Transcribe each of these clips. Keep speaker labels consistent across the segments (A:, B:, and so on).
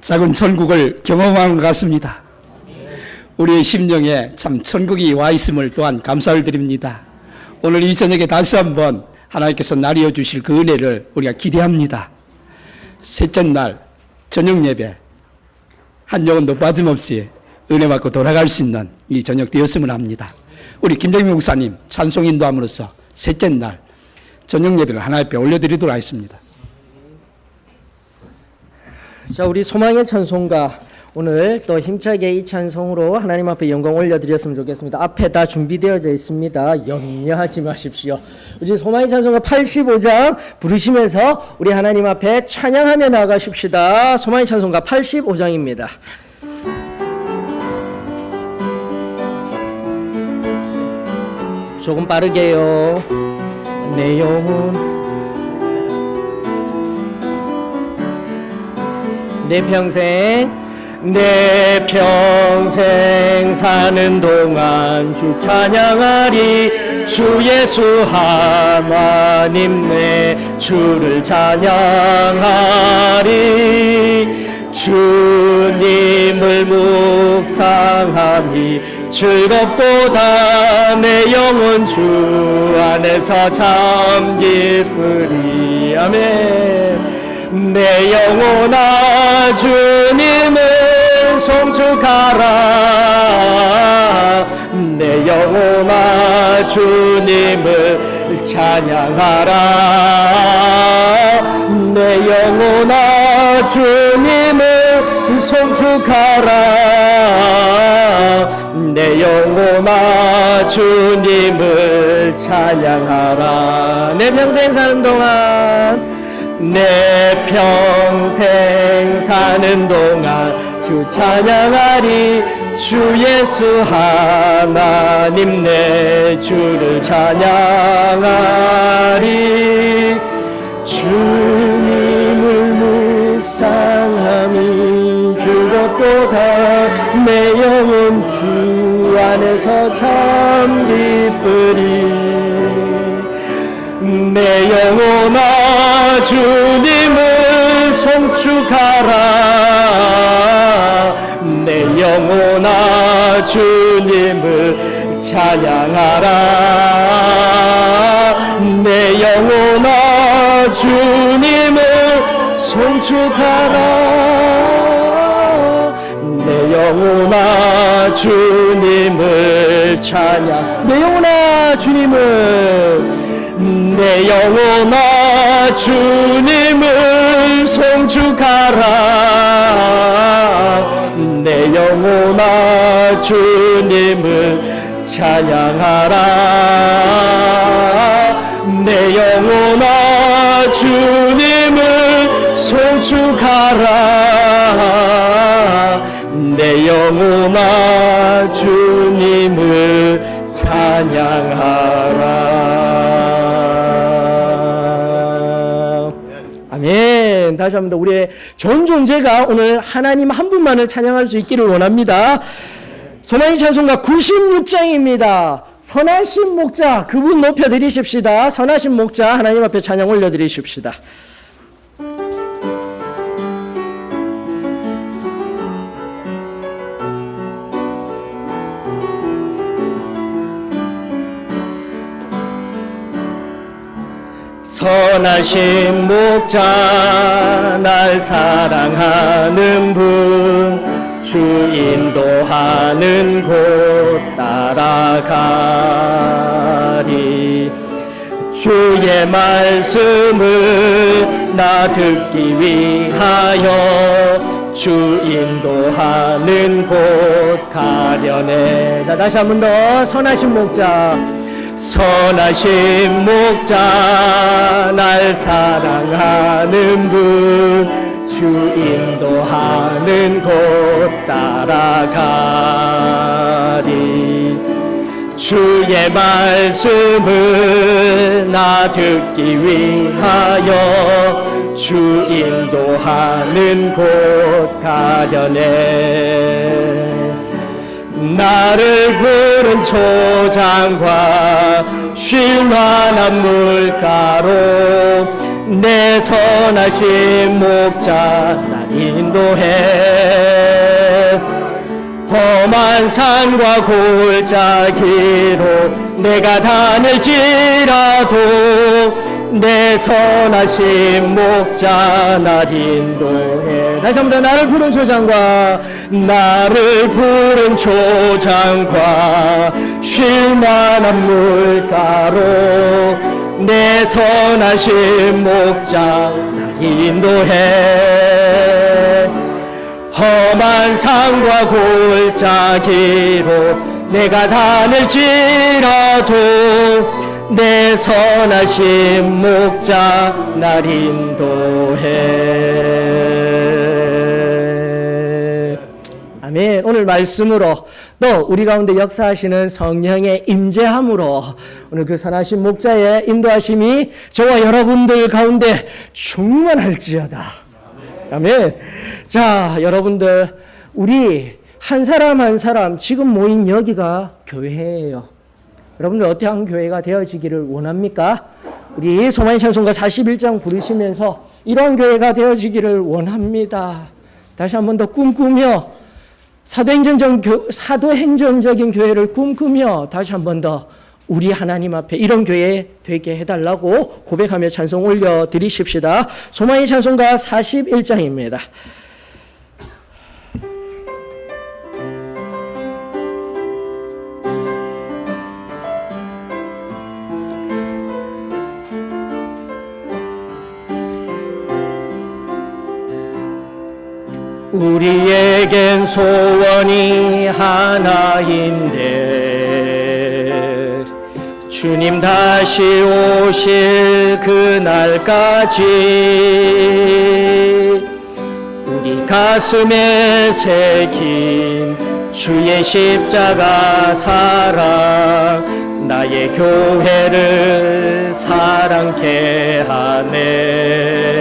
A: 작은 천국을 경험한 것 같습니다. 우리의 심령에 참 천국이 와 있음을 또한 감사를 드립니다. 오늘 이 저녁에 다시 한번 하나님께서 나뉘어 주실 그 은혜를 우리가 기대합니다. 셋째 날 저녁 예배 한 영혼도 빠짐없이 은혜 받고 돌아갈 수 있는 이 저녁 되었음을 합니다. 우리 김정민 목사님 찬송 인도함으로써 셋째 날 저녁 예배를 하나님 앞에 올려드리도록 하겠습니다.
B: 자, 우리 소망의 찬송가 오늘 또 힘차게 이 찬송으로 하나님 앞에 영광 올려드렸으면 좋겠습니다. 앞에 다 준비되어져 있습니다. 염려하지 마십시오. 우리 소망의 찬송가 85장 부르시면서 우리 하나님 앞에 찬양하며 나가십시다. 소망의 찬송가 85장입니다. 조금 빠르게요. 내 영혼 내 평생 사는 동안 주 찬양하리. 주 예수 하나님 내 주를 찬양하리. 주님을 묵상함이 즐겁도다. 내 영혼 주 안에서 참 기쁘리. 아멘. 내 영혼아 주님을 송축하라. 내 영혼아 주님을 찬양하라. 내 영혼아 주님을 송축하라. 내 영혼아 주님을 찬양하라. 내 평생 사는 동안 내 평생 사는 동안 주 찬양하리. 주 예수 하나님 내 주를 찬양하리. 주님을 묵상함이 즐겁도다. 내 영혼 주 안에서 참 기쁘리. 내 영혼아 주님을 송축하라. 내 영혼아 주님을 찬양하라. 내 영혼아 주님을 송축하라. 내 영혼아 주님을 찬양. 내 영혼아 주님을 내 영혼아 주님을 송축하라. 내 영혼아 주님을 찬양하라. 내 영혼아 주님을 송축하라. 내 영혼아 주님을 찬양하라. 아멘. 다시 한번 더 우리의 전 존재가 오늘 하나님 한 분만을 찬양할 수 있기를 원합니다. 소망의 찬송가 96장입니다. 선하신 목자 그분 높여드리십시다. 선하신 목자 하나님 앞에 찬양 올려드리십시다. 선하신 목자 날 사랑하는 분 주 인도하는 곳 따라가리. 주의 말씀을 나 듣기 위하여 주 인도하는 곳 가려네. 자, 다시 한 번 더. 선하신 목자 선하신 목자 날 사랑하는 분 주 인도하는 곳 따라가리. 주의 말씀을 나 듣기 위하여 주 인도하는 곳 가려네. 나를 부른 초장과 쉴만한 물가로 내 선하신 목자 날 인도해. 험한 산과 골짜기로 내가 다닐지라도 내 선하신 목자 날 인도해. 다시 한번 더. 나를 푸른 초장과 쉴만한 물가로 내 선하신 목자 날 인도해. 험한 산과 골짜기로 내가 다닐지라도 내 선하신 목자 날 인도해. 아멘. 오늘 말씀으로 또 우리 가운데 역사하시는 성령의 임재함으로 오늘 그 선하신 목자의 인도하심이 저와 여러분들 가운데 충만할지어다. 아멘. 자, 여러분들, 우리 한 사람 한 사람 지금 모인 여기가 교회예요. 여러분들 어떠한 교회가 되어지기를 원합니까? 우리 소망의 찬송가 41장 부르시면서 이런 교회가 되어지기를 원합니다. 다시 한 번 더 꿈꾸며 사도행전적인 교회를 꿈꾸며 다시 한 번 더 우리 하나님 앞에 이런 교회 되게 해달라고 고백하며 찬송 올려드리십시다. 소망의 찬송가 41장입니다. 우리에겐 소원이 하나인데 주님 다시 오실 그날까지 우리 가슴에 새긴 주의 십자가 사랑 나의 교회를 사랑케 하네.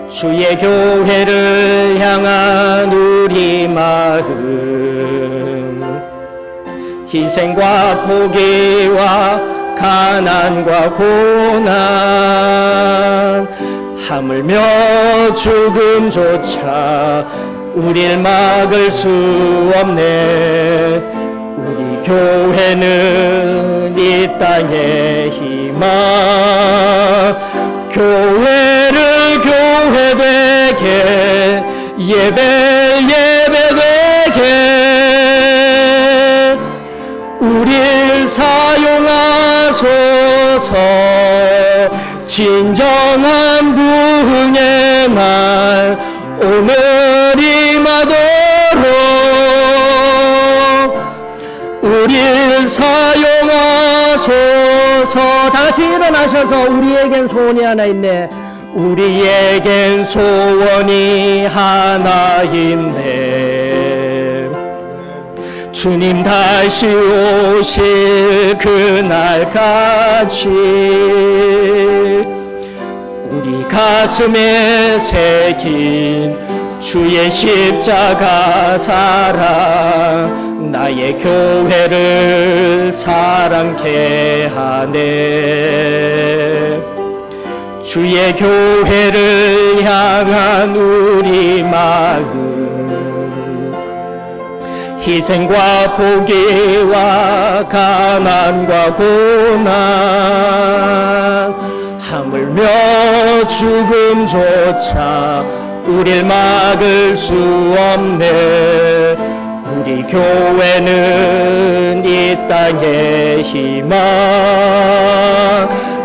B: 주의 교회를 향한 우리 마음 희생과 포기와 가난과 고난 하물며 죽음조차 우릴 막을 수 없네. 우리 교회는 이 땅의 희망 교회를 교회되게 예배되게 우릴 사용하소서. 진정한 부흥의 날 오늘 임하도록 우릴 사용하소서. 다시 일어나셔서 우리에겐 소원이 하나 있네. 우리에겐 소원이 하나 있네. 주님 다시 오실 그날까지 우리 가슴에 새긴 주의 십자가 사랑 나의 교회를 사랑케 하네. 주의 교회를 향한 우리 마음 희생과 포기와 가난과 고난 하물며 죽음조차 우릴 막을 수 없네. 우리 교회는 이 땅의 희망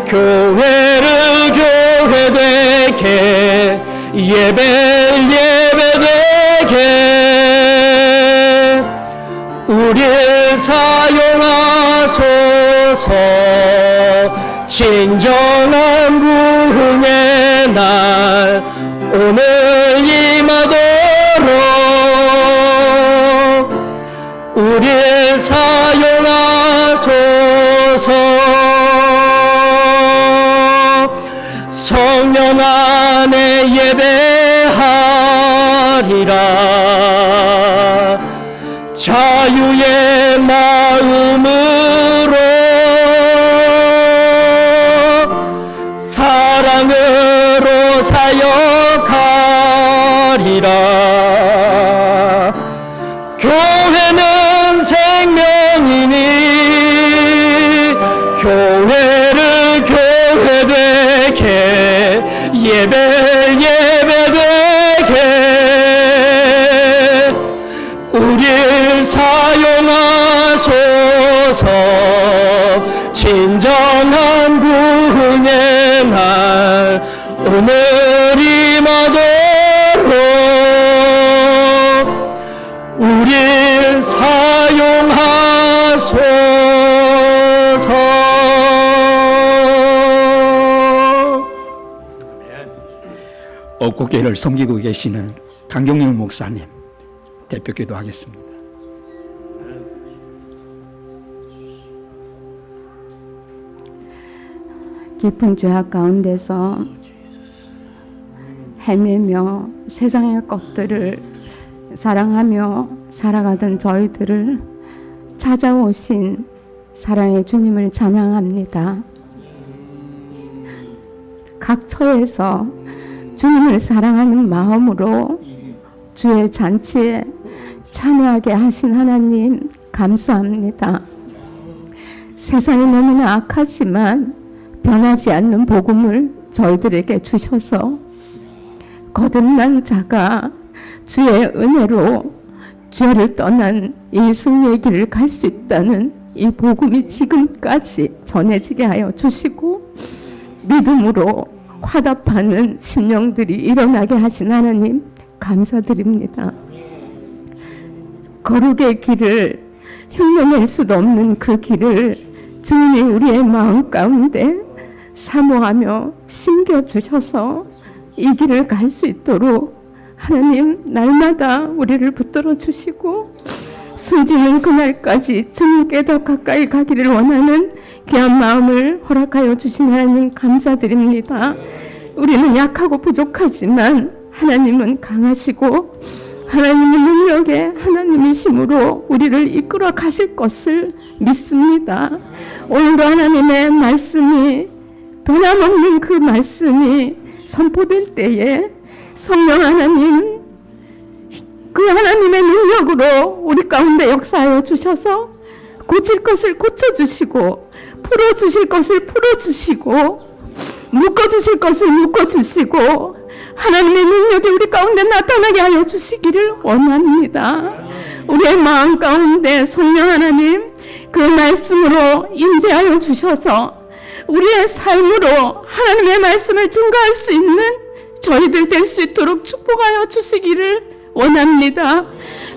B: 교회를 교회되게 예배되게 우릴 사용하소서. 진정한 부흥의 날 오늘 임하도록 우릴 사용하소서. 성령 안에 예배하리라. 자유의 마음으로 사역하리라. 교회는 생명이니 교회를 교회되게 예배되게 우릴 사용하소서. 진정한 구원의 날 오늘이 마도록 우릴 사용하소서.
A: 옥국교회를 섬기고 계시는 강경률 목사님 대표 기도하겠습니다.
C: 깊은 죄악 가운데서 헤매며 세상의 것들을 사랑하며 살아가던 저희들을 찾아오신 사랑의 주님을 찬양합니다. 각 처에서 주님을 사랑하는 마음으로 주의 잔치에 참여하게 하신 하나님 감사합니다. 세상이 너무나 악하지만 변하지 않는 복음을 저희들에게 주셔서 거듭난 자가 주의 은혜로 죄를 떠난 이 승리의 길을 갈 수 있다는 이 복음이 지금까지 전해지게 하여 주시고 믿음으로 화답하는 심령들이 일어나게 하신 하나님 감사드립니다. 거룩의 길을 흉내낼 수도 없는 그 길을 주님이 우리의 마음 가운데 사모하며 심겨주셔서 이 길을 갈 수 있도록 하나님 날마다 우리를 붙들어 주시고 숨지는 그날까지 주님께 더 가까이 가기를 원하는 귀한 마음을 허락하여 주신 하나님 감사드립니다. 우리는 약하고 부족하지만 하나님은 강하시고 하나님의 능력에 하나님이심으로 우리를 이끌어 가실 것을 믿습니다. 오늘도 하나님의 말씀이 변함없는 그 말씀이 선포될 때에 성령 하나님 그 하나님의 능력으로 우리 가운데 역사하여 주셔서 고칠 것을 고쳐주시고 풀어주실 것을 풀어주시고 묶어주실 것을 묶어주시고 하나님의 능력이 우리 가운데 나타나게 하여 주시기를 원합니다. 우리의 마음 가운데 성령 하나님 그 말씀으로 임재하여 주셔서 우리의 삶으로 하나님의 말씀을 증거할 수 있는 저희들 될 수 있도록 축복하여 주시기를 원합니다.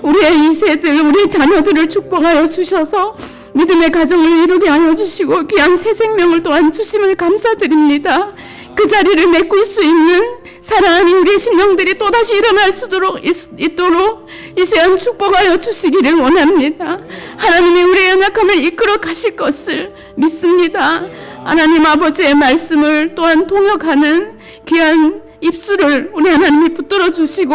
C: 우리의 2세들, 우리 자녀들을 축복하여 주셔서 믿음의 가정을 이루게 하여 주시고 귀한 새 생명을 또한 주심을 감사드립니다. 그 자리를 메꿀 수 있는 사랑하는 우리 심령들이 또다시 일어날 수 있도록 이 시간 축복하여 주시기를 원합니다. 하나님이 우리의 연약함을 이끌어 가실 것을 믿습니다. 하나님 아버지의 말씀을 또한 통역하는 귀한 입술을 우리 하나님이 붙들어 주시고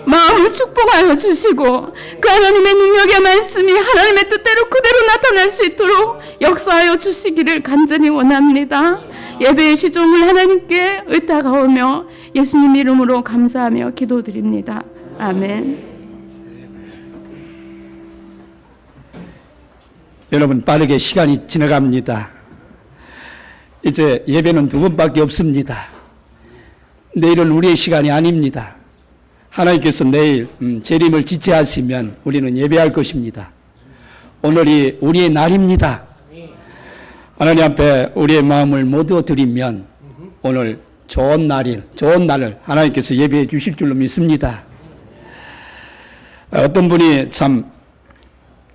C: 마음을 축복하여 주시고 그 하나님의 능력의 말씀이 하나님의 뜻대로 그대로 나타날 수 있도록 역사하여 주시기를 간절히 원합니다. 예배의 시종을 하나님께 의탁하오며 예수님 이름으로 감사하며 기도드립니다. 아멘.
A: 여러분 빠르게 시간이 지나갑니다. 이제 예배는 두 번밖에 없습니다. 내일은 우리의 시간이 아닙니다. 하나님께서 내일 재림을 지체하시면 우리는 예배할 것입니다. 오늘이 우리의 날입니다. 하나님 앞에 우리의 마음을 모두 드리면 오늘 좋은 날을 하나님께서 예배해 주실 줄로 믿습니다. 어떤 분이 참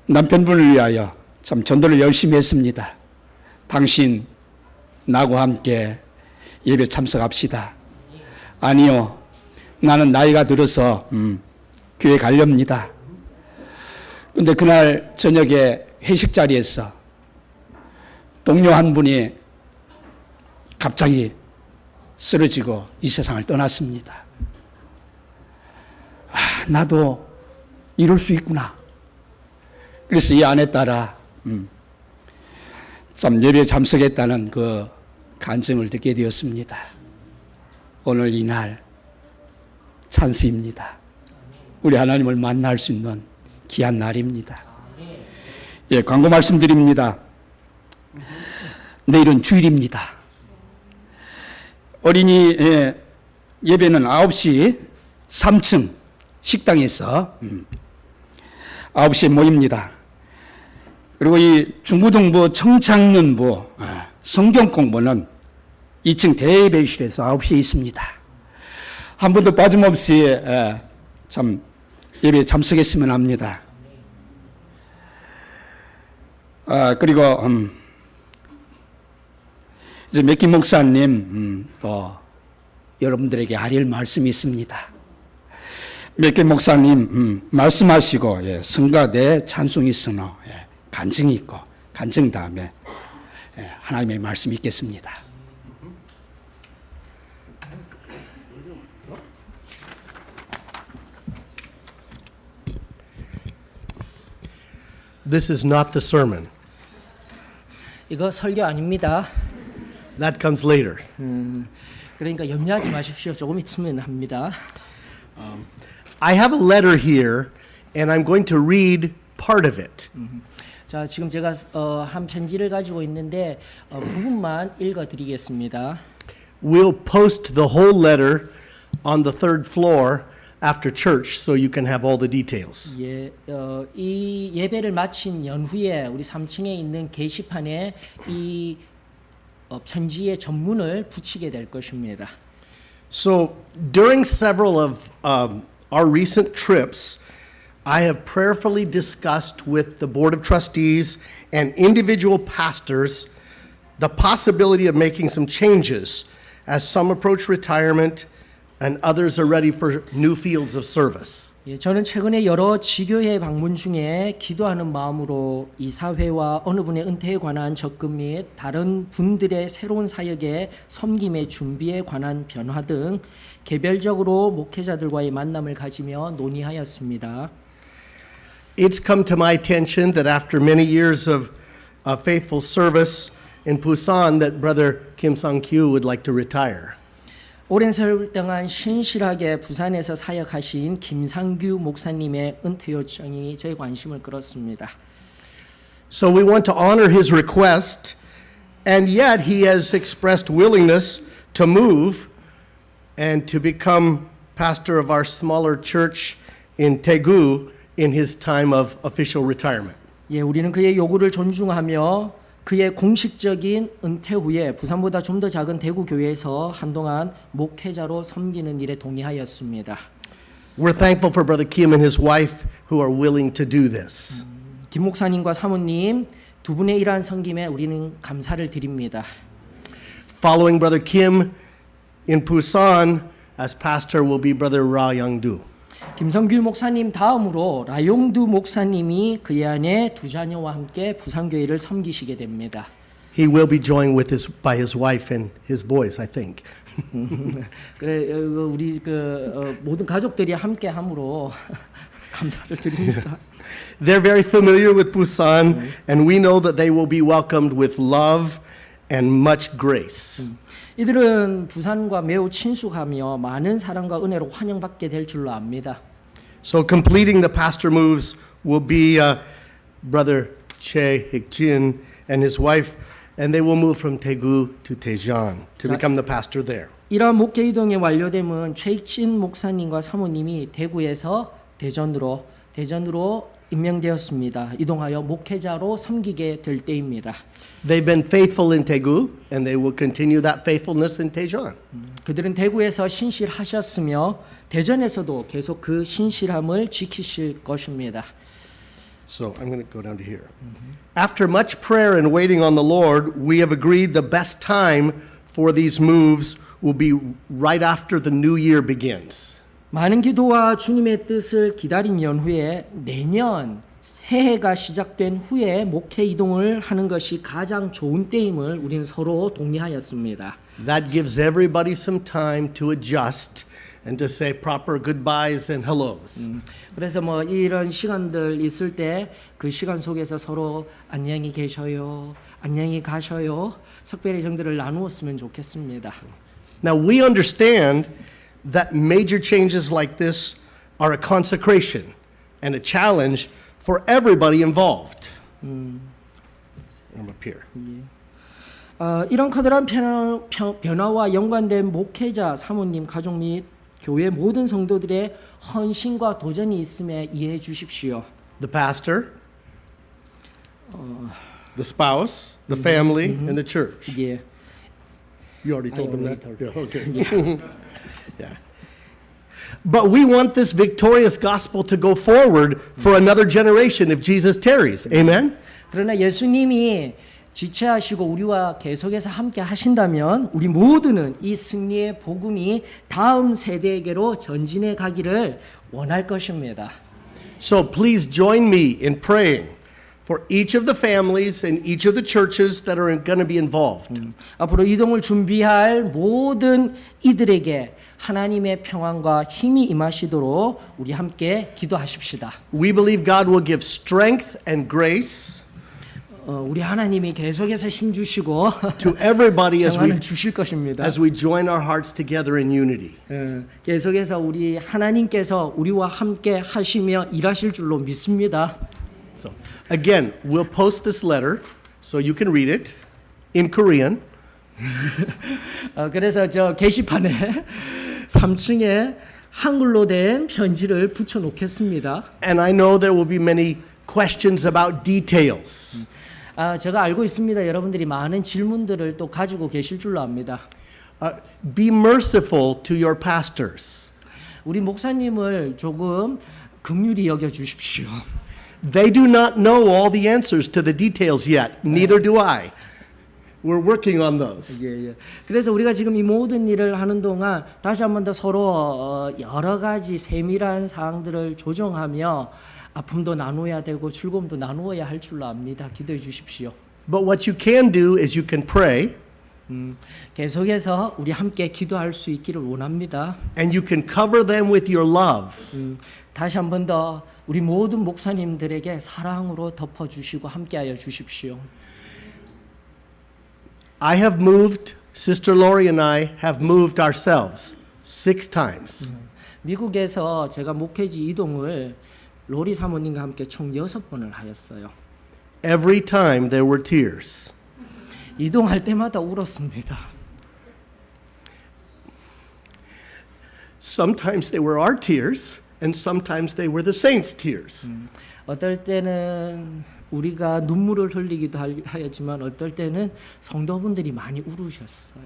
A: 남편분을 위하여 참 전도를 열심히 했습니다. 당신 나하고 함께 예배 참석합시다. 아니요, 나는 나이가 들어서 교회 가렵니다. 근데 그날 저녁에 회식 자리에서 동료 한 분이 갑자기 쓰러지고 이 세상을 떠났습니다. 나도 이럴 수 있구나. 그래서 이 아내 따라 참 예배에 참석했다는 그 간증을 듣게 되었습니다. 오늘 이날 찬수입니다. 우리 하나님을 만날 수 있는 귀한 날입니다. 예, 광고 말씀드립니다. 내일은 주일입니다. 어린이 예배는 9시 3층 식당에서 9시에 모입니다. 그리고 이 중고등부 청창년부 성경 공부는 2층 대예배실에서 9시에 있습니다. 한 번도 빠짐없이 참 예배에 참석했으면 합니다. 그리고 이제 맥기 목사님 또 여러분들에게 하릴 말씀이 있습니다. 맥기 목사님 말씀하시고 성가대 찬송이 선호 간증이 있고 간증 다음에 하나님의 말씀이 있겠습니다.
D: This is not the sermon.
B: 이거 설교 아닙니다.
D: That comes later.
B: 그러니까 염려하지 마십시오. 조금 있으면 합니다.
D: I have a letter here, and I'm going to read part of it.
B: 자, 지금 제가 한 편지를 가지고 있는데 부분만 읽어드리겠습니다.
D: We'll post the whole letter on the third floor after church, so you can have all the details.
B: 예, 이 예배를 마친 연후에 우리 3층에 있는 게시판에 이 편지의 전문을 붙이게 될 것입니다.
D: So during several of our recent trips, I have prayerfully discussed with the Board of Trustees and individual pastors the possibility of making some changes as some approach retirement and others are ready for new fields of service.
B: 예, 저는 최근에 여러 지교회 방문 중에 기도하는 마음으로 이사회와 어느 분의 은퇴에 관한 접근 및 다른 분들의 새로운 사역의 섬김의 준비에 관한 변화 등 개별적으로 목회자들과의 만남을 가지며 논의하였습니다.
D: It's come to my attention that after many years of faithful service in Busan, that Brother Kim Sang-kyu would like to retire.
B: 오랜 세월 동안 신실하게 부산에서 사역하신 김상규 목사님의 은퇴 요청이 저의 관심을 끌었습니다.
D: So we want to honor his request, and yet he has expressed willingness to move and to become pastor of our smaller church in Daegu in his time of official retirement.
B: 예, 우리는 그의 요구를 존중하며 그의 공식적인 은퇴 후에 부산보다 좀 더 작은 대구 교회에서 한동안 목회자로 섬기는 일에 동의하였습니다.
D: We're thankful for Brother Kim and his wife who are willing to do this.
B: 김 목사님과 사모님 두 분의 이러한 섬김에 우리는 감사를 드립니다.
D: Following Brother Kim in Busan as pastor will be Brother Ra Young-do.
B: 김성규 목사님 다음으로 라용두 목사님이 그의 아내 두 자녀와 함께 부산교회를 섬기시게 됩니다.
D: He will be joined by his wife and his boys, I think.
B: 그래 우리 모든 가족들이 함께 함으로 감사를 드립니다.
D: They're very familiar with Busan, and we know that they will be welcomed with love and much grace.
B: 이들은 부산과 매우 친숙하며 많은 사랑과 은혜로 환영받게 될 줄로 압니다.
D: So completing the pastor moves will be Brother Che Hik-jin and his wife, and they will move from Daegu to Daejeon to become the pastor there.
B: 이러한 목회 이동이 완료되면 최익진 목사님과 사모님이 대구에서 대전으로 임명되었습니다. 이동하여 목회자로 섬기게 될 때입니다.
D: They've been faithful in Daegu, and they will continue that faithfulness in Daejeon.
B: 그들은 대구에서 신실하셨으며 대전에서도 계속 그 신실함을 지키실 것입니다.
D: So I'm going to go down to here. After much prayer and waiting on the Lord, we have agreed the best time for these moves will be right after the new year begins.
B: 많은 기도와 주님의 뜻을 기다린 연후에 내년 새해가 시작된 후에 목회 이동을 하는 것이 가장 좋은 때임을 우리는 서로 동의하였습니다.
D: That gives everybody some time to adjust and to say proper goodbyes and hellos.
B: 그래서 이런 시간들 있을 때 그 시간 속에서 서로 안녕히 계셔요, 안녕히 가셔요, 석별의 정들을 나누었으면 좋겠습니다.
D: Now, we understand that major changes like this are a consecration and a challenge for everybody involved. I'm up here.
B: 이런 커다란 변화와 연관된 목회자, 사모님, 가족 및 교회 모든 성도들의 헌신과 도전이 있음에 이해해 주십시오.
D: The pastor, the spouse, the family, and the church.
B: 예.
D: You already told them
B: already
D: that?
B: told
D: Yeah, okay. Yeah. But we want this victorious gospel to go forward for another generation if Jesus tarries. Amen?
B: 그러나 예수님이 지체하시고 우리와 계속해서 함께 하신다면 우리 모두는 이 승리의 복음이 다음 세대에게로 전진해 가기를 원할 것입니다.
D: So please join me in praying for each of the families and each of the churches that are going to be involved.
B: 앞으로 이동을 준비할 모든 이들에게 하나님의 평안과 힘이 임하시도록 우리 함께 기도하십시다.
D: We believe God will give strength and grace
B: 우리 하나님이 계속해서 힘 주시고
D: to everybody
B: 평안을 주실 것입니다.
D: as we join our hearts together in unity.
B: 계속해서 우리 하나님께서 우리와 함께 하시며 일하실 줄로 믿습니다.
D: So again, we'll post this letter so you can read it in Korean.
B: 그래서 저 게시판에 3층에 한글로 된 편지를 붙여 놓겠습니다.
D: And I know there will be many questions about details.
B: 제가 알고 있습니다. 여러분들이 많은 질문들을 또 가지고 계실 줄로 압니다.
D: Be merciful to your pastors.
B: 우리 목사님을 조금 긍휼히 여겨 주십시오.
D: They do not know all the answers to the details yet. Neither do I. We're working on those.
B: 예. 그래서 우리가 지금 이 모든 일을 하는 동안 다시 한 번 더 서로 여러 가지 세밀한 사항들을 조정하며 아픔도 나누어야 되고 즐거움도 나누어야 할 줄로 압니다. 기도해 주십시오.
D: But what you can do is you can pray
B: 계속해서 우리 함께 기도할 수 있기를 원합니다.
D: and you can cover them with your love.
B: 다시 한 번 더 우리 모든 목사님들에게 사랑으로 덮어주시고 함께하여 주십시오.
D: I have moved, Sister Lori and I have moved ourselves 6 times.
B: 미국에서 제가 목회지 이동을 로리 사모님과 함께 총 6번을 하였어요.
D: Every time there were tears.
B: 이동할 때마다 울었습니다.
D: Sometimes they were our tears, and sometimes they were the saints' tears.
B: 어떨 때는 우리가 눈물을 흘리기도 하였지만 어떨 때는 성도분들이 많이 울으셨어요.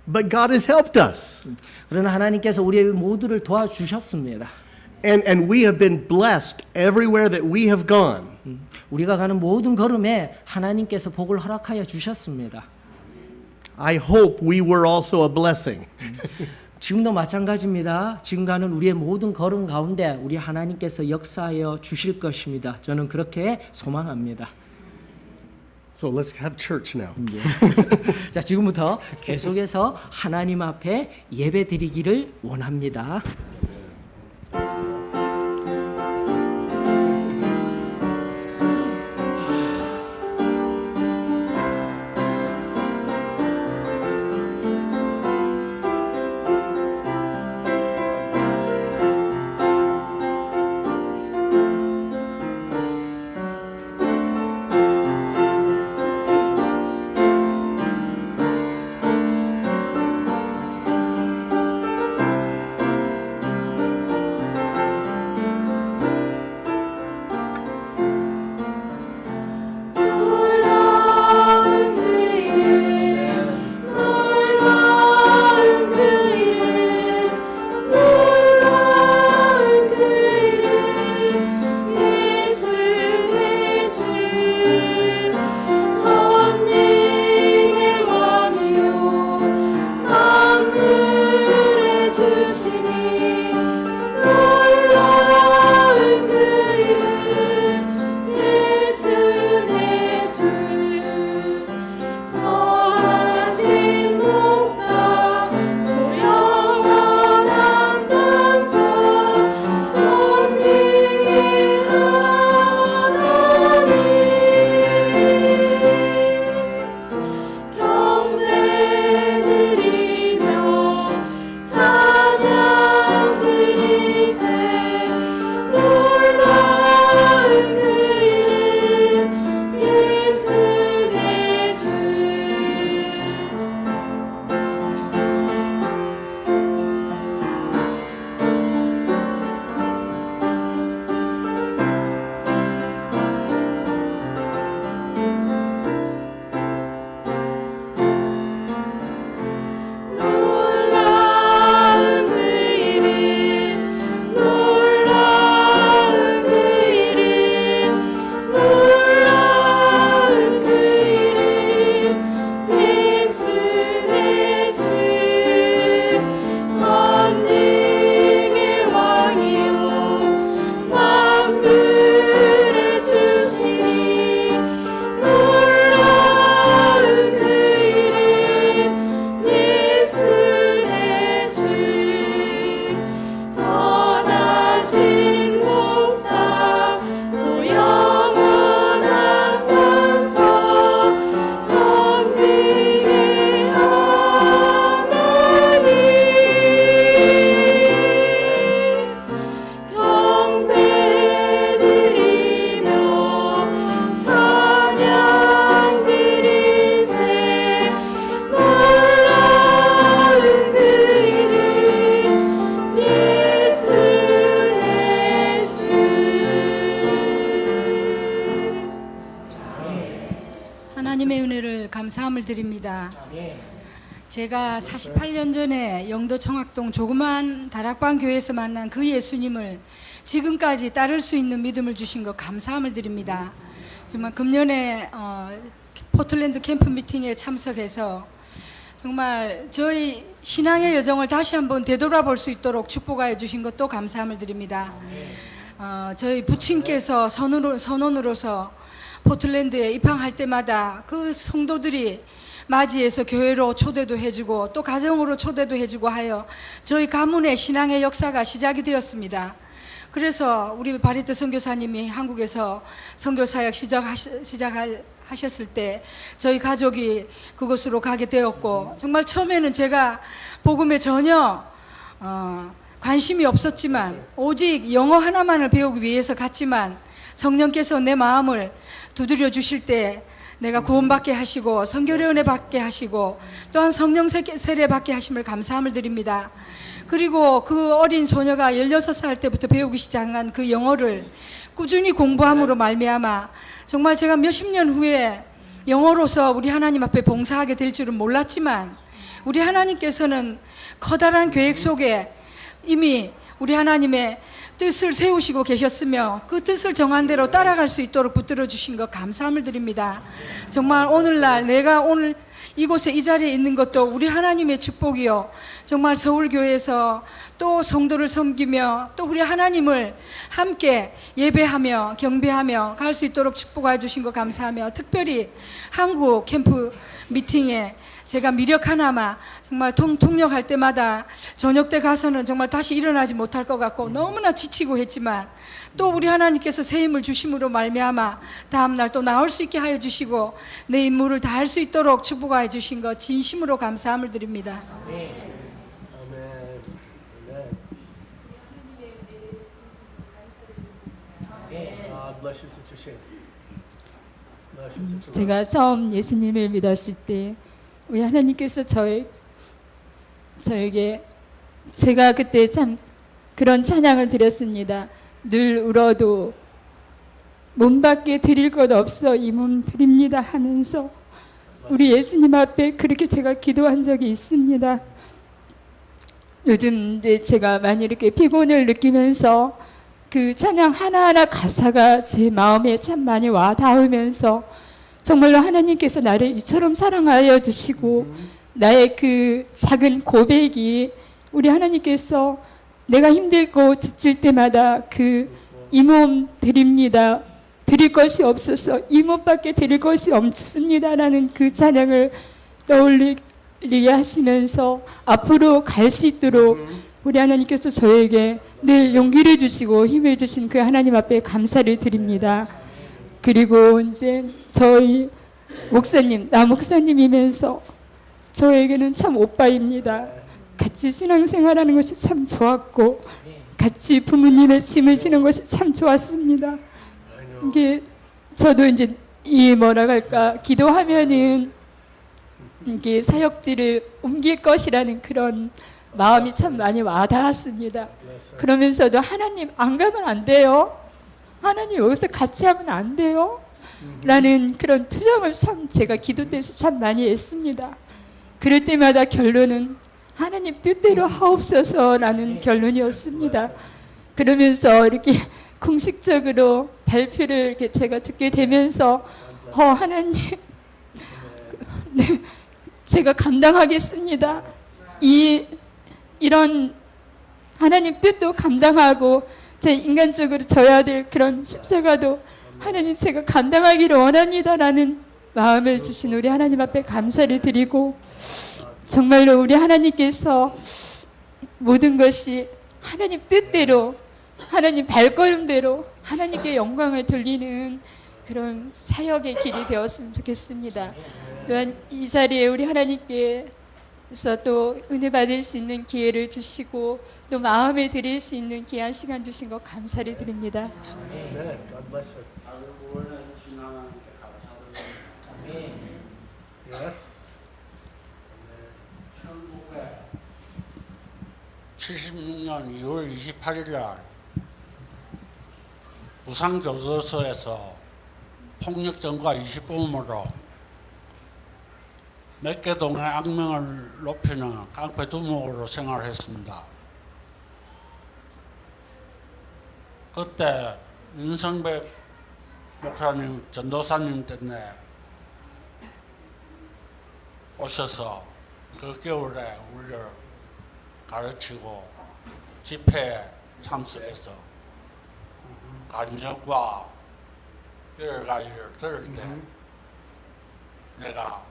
D: But God has helped us.
B: 그러나 하나님께서 우리 모두를 도와주셨습니다.
D: And we have been blessed everywhere that we have gone.
B: 우리가 가는 모든 걸음에 하나님께서 복을 허락하여 주셨습니다.
D: I hope we were also a blessing.
B: 지금도 마찬가지입니다. 지금 가는 우리의 모든 걸음 가운데 우리 하나님께서 역사하여 주실 것입니다. 저는 그렇게 소망합니다.
D: So let's have church now.
B: 자, 지금부터 계속해서 하나님 앞에 예배 드리기를 원합니다.
E: 감사함을 드립니다. 제가 48년 전에 영도 청학동 조그만 다락방 교회에서 만난 그 예수님을 지금까지 따를 수 있는 믿음을 주신 것 감사함을 드립니다. 정말 금년에 포틀랜드 캠프 미팅에 참석해서 정말 저희 신앙의 여정을 다시 한번 되돌아볼 수 있도록 축복하여 주신 것도 감사함을 드립니다. 저희 부친께서 선원으로서 포틀랜드에 입항할 때마다 그 성도들이 맞이해서 교회로 초대도 해주고 또 가정으로 초대도 해주고 하여 저희 가문의 신앙의 역사가 시작이 되었습니다. 그래서 우리 바리트 선교사님이 한국에서 선교사역 시작하셨을 때 저희 가족이 그곳으로 가게 되었고, 정말 처음에는 제가 복음에 전혀 관심이 없었지만 오직 영어 하나만을 배우기 위해서 갔지만 성령께서 내 마음을 두드려 주실 때 내가 구원받게 하시고 선교의 은혜 받게 하시고 또한 성령 세례 받게 하심을 감사함을 드립니다. 그리고 그 어린 소녀가 16살 때부터 배우기 시작한 그 영어를 꾸준히 공부함으로 말미암아 정말 제가 몇십 년 후에 영어로서 우리 하나님 앞에 봉사하게 될 줄은 몰랐지만 우리 하나님께서는 커다란 계획 속에 이미 우리 하나님의 뜻을 세우시고 계셨으며 그 뜻을 정한 대로 따라갈 수 있도록 붙들어 주신 것 감사함을 드립니다. 정말 오늘날 내가 오늘 이곳에 이 자리에 있는 것도 우리 하나님의 축복이요, 정말 서울교회에서 또 성도를 섬기며 또 우리 하나님을 함께 예배하며 경배하며 갈 수 있도록 축복해 주신 것 감사하며, 특별히 한국 캠프 미팅에 제가 미력 하나마 정말 통역할 때마다 저녁 때 가서는 정말 다시 일어나지 못할 것 같고 너무나 지치고 했지만 또 우리 하나님께서 새 힘을 주심으로 말미암아 다음날 또 나올 수 있게 하여 주시고 내 임무를 다할 수 있도록 축복하여 주신 것 진심으로 감사함을 드립니다.
F: 제가 처음 예수님을 믿었을 때 우리 하나님께서 저에게 제가 그때 참 그런 찬양을 드렸습니다. 늘 울어도 몸밖에 드릴 것 없어 이 몸 드립니다 하면서 우리 예수님 앞에 그렇게 제가 기도한 적이 있습니다. 요즘 이제 제가 많이 이렇게 피곤을 느끼면서 그 찬양 하나하나 가사가 제 마음에 참 많이 와 닿으면서 정말로 하나님께서 나를 이처럼 사랑하여 주시고 나의 그 작은 고백이 우리 하나님께서 내가 힘들고 지칠 때마다 그 이 몸 드립니다, 드릴 것이 없어서 이 몸밖에 드릴 것이 없습니다라는 그 찬양을 떠올리게 하시면서 앞으로 갈 수 있도록 우리 하나님께서 저에게 늘 용기를 주시고 힘을 주신 그 하나님 앞에 감사를 드립니다. 그리고 이제 저희 목사님, 나 목사님이면서 저에게는 참 오빠입니다. 같이 신앙생활하는 것이 참 좋았고 같이 부모님의 짐을 지는 것이 참 좋았습니다. 이게 저도 이제 이 뭐라 할까 기도하면은 이게 사역지를 옮길 것이라는 그런 마음이 참 많이 와닿았습니다. 그러면서도 하나님 안 가면 안 돼요. 하나님 여기서 같이 하면 안 돼요. 라는 그런 투정을 참 제가 기도 때에서 참 많이 했습니다. 그럴 때마다 결론은 하나님 뜻대로 하옵소서라는 결론이었습니다. 그러면서 이렇게 공식적으로 발표를 이렇게 제가 듣게 되면서 하나님 네, 제가 감당하겠습니다. 이런 하나님 뜻도 감당하고 제 인간적으로 져야 될 그런 십자가도 하나님 제가 감당하기를 원합니다라는 마음을 주신 우리 하나님 앞에 감사를 드리고, 정말로 우리 하나님께서 모든 것이 하나님 뜻대로 하나님 발걸음대로 하나님께 영광을 돌리는 그런 사역의 길이 되었으면 좋겠습니다. 또한 이 자리에 우리 하나님께서 또 은혜 받을 수 있는 기회를 주시고 또 마음에 드릴 수 있는 귀한 시간 주신 것 감사를 드립니다.
G: (76년 2월 28일) 날 부산교도소에서 폭력전과 20범으로 몇 개 동의 악명을 높이는 깡패 두목으로 생활했습니다. 그때 윤성백 목사님, 전도사님 때문에 오셔서 그 겨울에 우리를 가르치고 집회에 참석해서 간증과 여러 가지를 들을 때 내가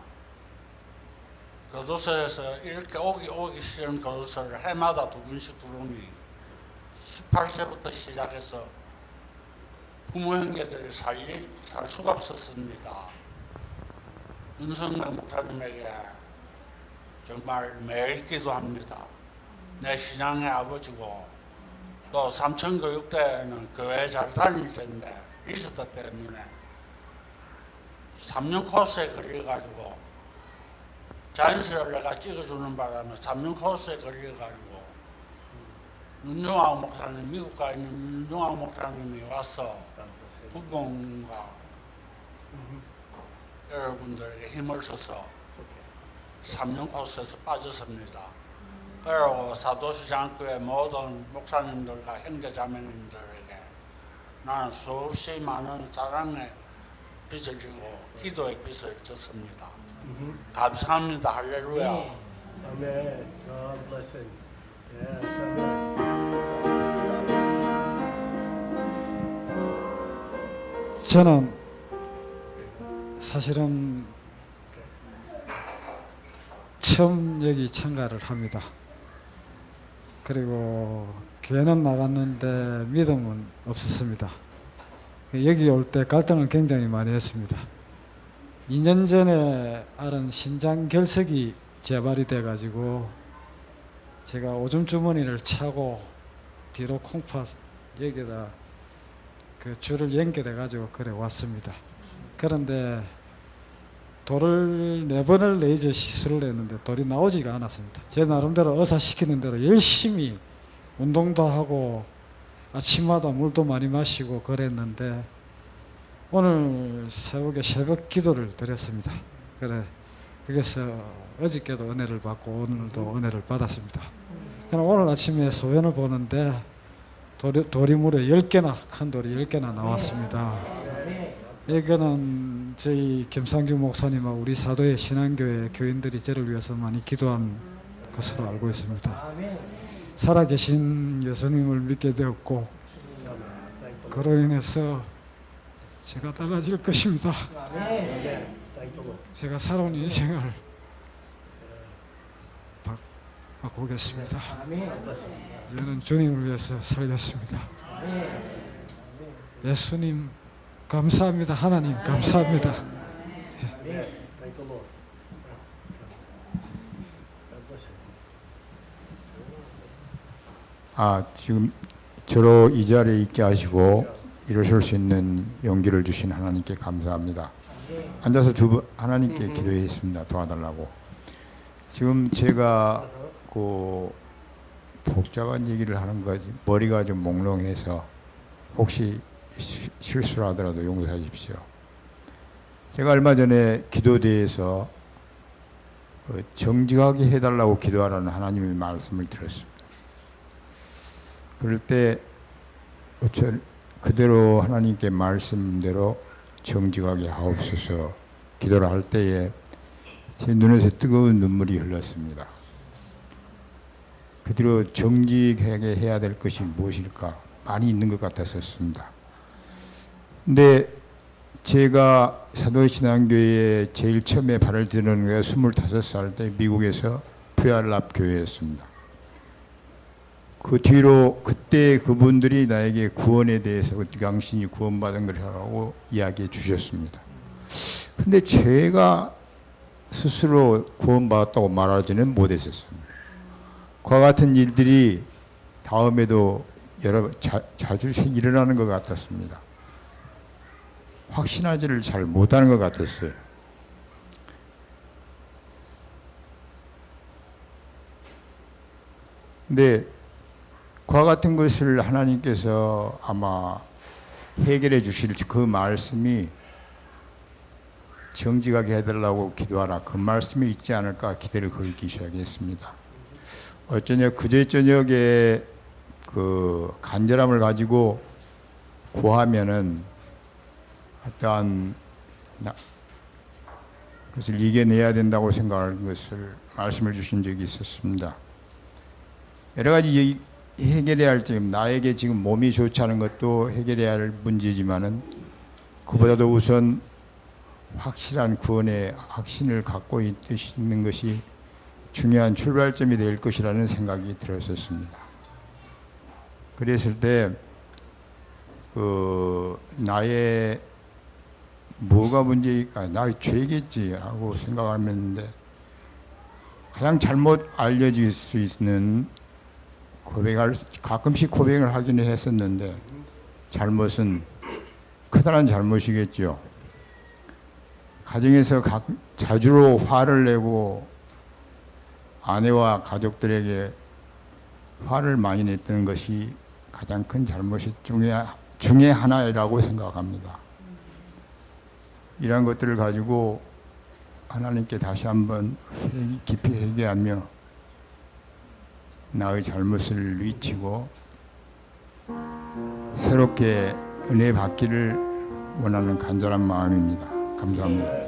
G: 교도소에서 이렇게 오기 싫은 교도소를 해마다 2분씩 들어오니 18세부터 시작해서 부모 형제들이 살 수가 없었습니다. 윤석열 목사님에게 정말 매일 기도합니다. 내 신앙의 아버지고 또 삼천교육대는 교회 잘 다닐 텐데 있었다 때문에 3년 코스에 걸려가지고 자연스레 내가 찍어주는 바람에 3년 코스에 걸려가지고 윤종학 목사님, 미국 가 있는 윤종학 목사님이 와서 부모님과 여러분들에게 힘을 줘서 3년 코스에서 빠졌습니다. 그리고 사도시장교회 모든 목사님들과 형제자매님들에게 나는 수없이 많은 사랑의 빚을 지고 기도의 빚을 졌습니다. 감사합니다. 할렐루야.
D: Amen. God bless him. Yes, amen.
H: 저는 사실은 처음 여기 참가를 합니다. 그리고 교회는 나갔는데 믿음은 없었습니다. 여기 올 때 갈등을 굉장히 많이 했습니다. 2년 전에 알은 신장 결석이 재발이 돼가지고 제가 오줌 주머니를 차고 뒤로 콩팥 여기다 그 줄을 연결해가지고 그래 왔습니다. 그런데 돌을 4번을 레이저 시술을 했는데 돌이 나오지가 않았습니다. 제 나름대로 의사시키는 대로 열심히 운동도 하고 아침마다 물도 많이 마시고 그랬는데 오늘 새벽에 새벽 기도를 드렸습니다. 그래 거기서 어저께도 은혜를 받고 오늘도 은혜를 받았습니다. 오늘 아침에 소변을 보는데 돌이 무려 10개나 큰 돌이 10개나 나왔습니다. 이거는 저희 김상규 목사님하고 우리 사도의 신앙교회 교인들이 저를 위해서 많이 기도한 것으로 알고 있습니다. 살아계신 예수님을 믿게 되었고 그로 인해서 제가 달라질 것입니다. 제가 살아온 인생을 바꾸겠습니다. 저는 주님을 위해서 살겠습니다. 예수님 감사합니다. 하나님 감사합니다.
I: 지금 저로 이 자리에 있게 하시고 일어설 수 있는 용기를 주신 하나님께 감사합니다. 앉아서 하나님께 기도했습니다. 도와달라고. 지금 제가 그 복잡한 얘기를 하는 거지 머리가 좀 몽롱해서 혹시 실수를 하더라도 용서해 주십시오. 제가 얼마 전에 기도대에서 정직하게 해달라고 기도하라는 하나님의 말씀을 들었습니다. 그럴 때 그대로 하나님께 말씀대로 정직하게 하옵소서 기도를 할 때에 제 눈에서 뜨거운 눈물이 흘렀습니다. 그대로 정직하게 해야 될 것이 무엇일까 많이 있는 것 같았었습니다. 근데 제가 사도신앙교회에 제일 처음에 발을 드는 게 25살 때 미국에서 푸얄랍 교회였습니다. 그 뒤로 그때 그분들이 나에게 구원에 대해서 당신이 구원받은 것이라고 이야기해 주셨습니다. 근데 제가 스스로 구원받았다고 말하지는 못했었습니다. 그와 같은 일들이 다음에도 자주 일어나는 것 같았습니다. 확신하지를 잘 못하는 것 같았어요. 근데 그와 같은 것을 하나님께서 아마 해결해 주실 그 말씀이 정직하게 해달라고 기도하라. 그 말씀이 있지 않을까 기대를 걸기 시작했습니다. 어쩌냐 그제 저녁에 그 간절함을 가지고 구하면은 어떠한 그것을 이겨내야 된다고 생각하는 것을 말씀을 주신 적이 있었습니다. 여러 가지 해결해야 할 점, 나에게 지금 몸이 좋지 않은 것도 해결해야 할 문제지만은 그보다도 우선 확실한 구원의 확신을 갖고 있는 것이 중요한 출발점이 될 것이라는 생각이 들었었습니다. 그랬을 때 나의 뭐가 문제일까? 나의 죄겠지 하고 생각하는데 가장 잘못 알려질 수 있는 가끔씩 고백을 하기는 했었는데 잘못은 커다란 잘못이겠죠. 가정에서 자주로 화를 내고 아내와 가족들에게 화를 많이 냈던 것이 가장 큰 잘못 중에 하나라고 생각합니다. 이러한 것들을 가지고 하나님께 다시 한번 깊이 회개하며 나의 잘못을 위치고 새롭게 은혜 받기를 원하는 간절한 마음입니다. 감사합니다.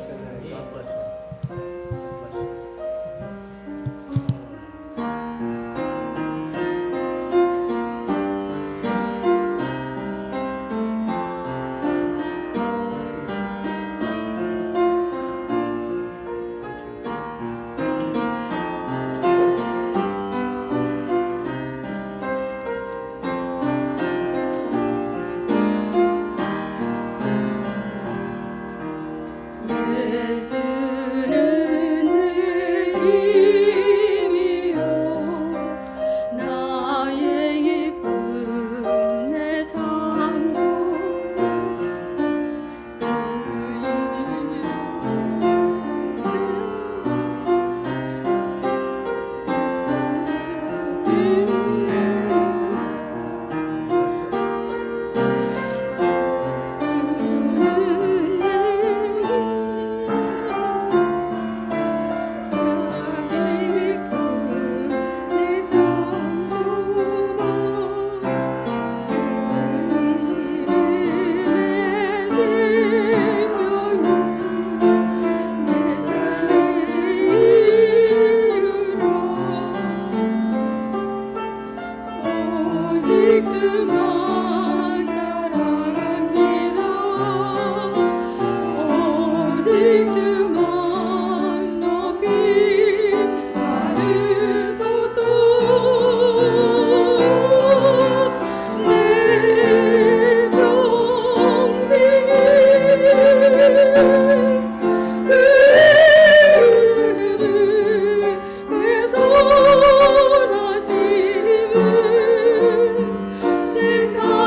C: 세상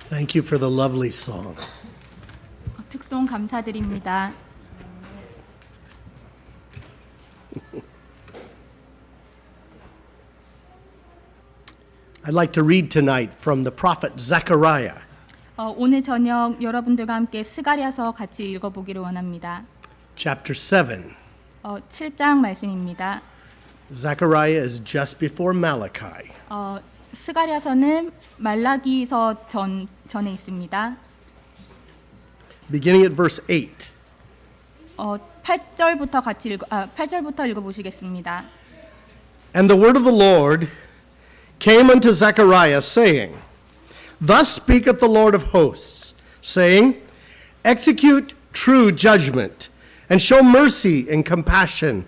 D: Thank you for the lovely song.
J: 특송 감사드립니다.
D: I'd like to read tonight from the prophet Zechariah,
J: 오늘 저녁 여러분들과 함께 스가랴서 같이 읽어보기를 원합니다.
D: chapter 7.
J: 7장 말씀입니다.
D: Zechariah is just before Malachi.
J: 스가랴서는 말라기서 전에 있습니다.
D: Beginning at verse 8.
J: 8절부터 읽어보시겠습니다.
D: And the word of the Lord came unto Zechariah, saying, Thus speaketh the Lord of hosts, saying, Execute true judgment, and show mercy and compassion,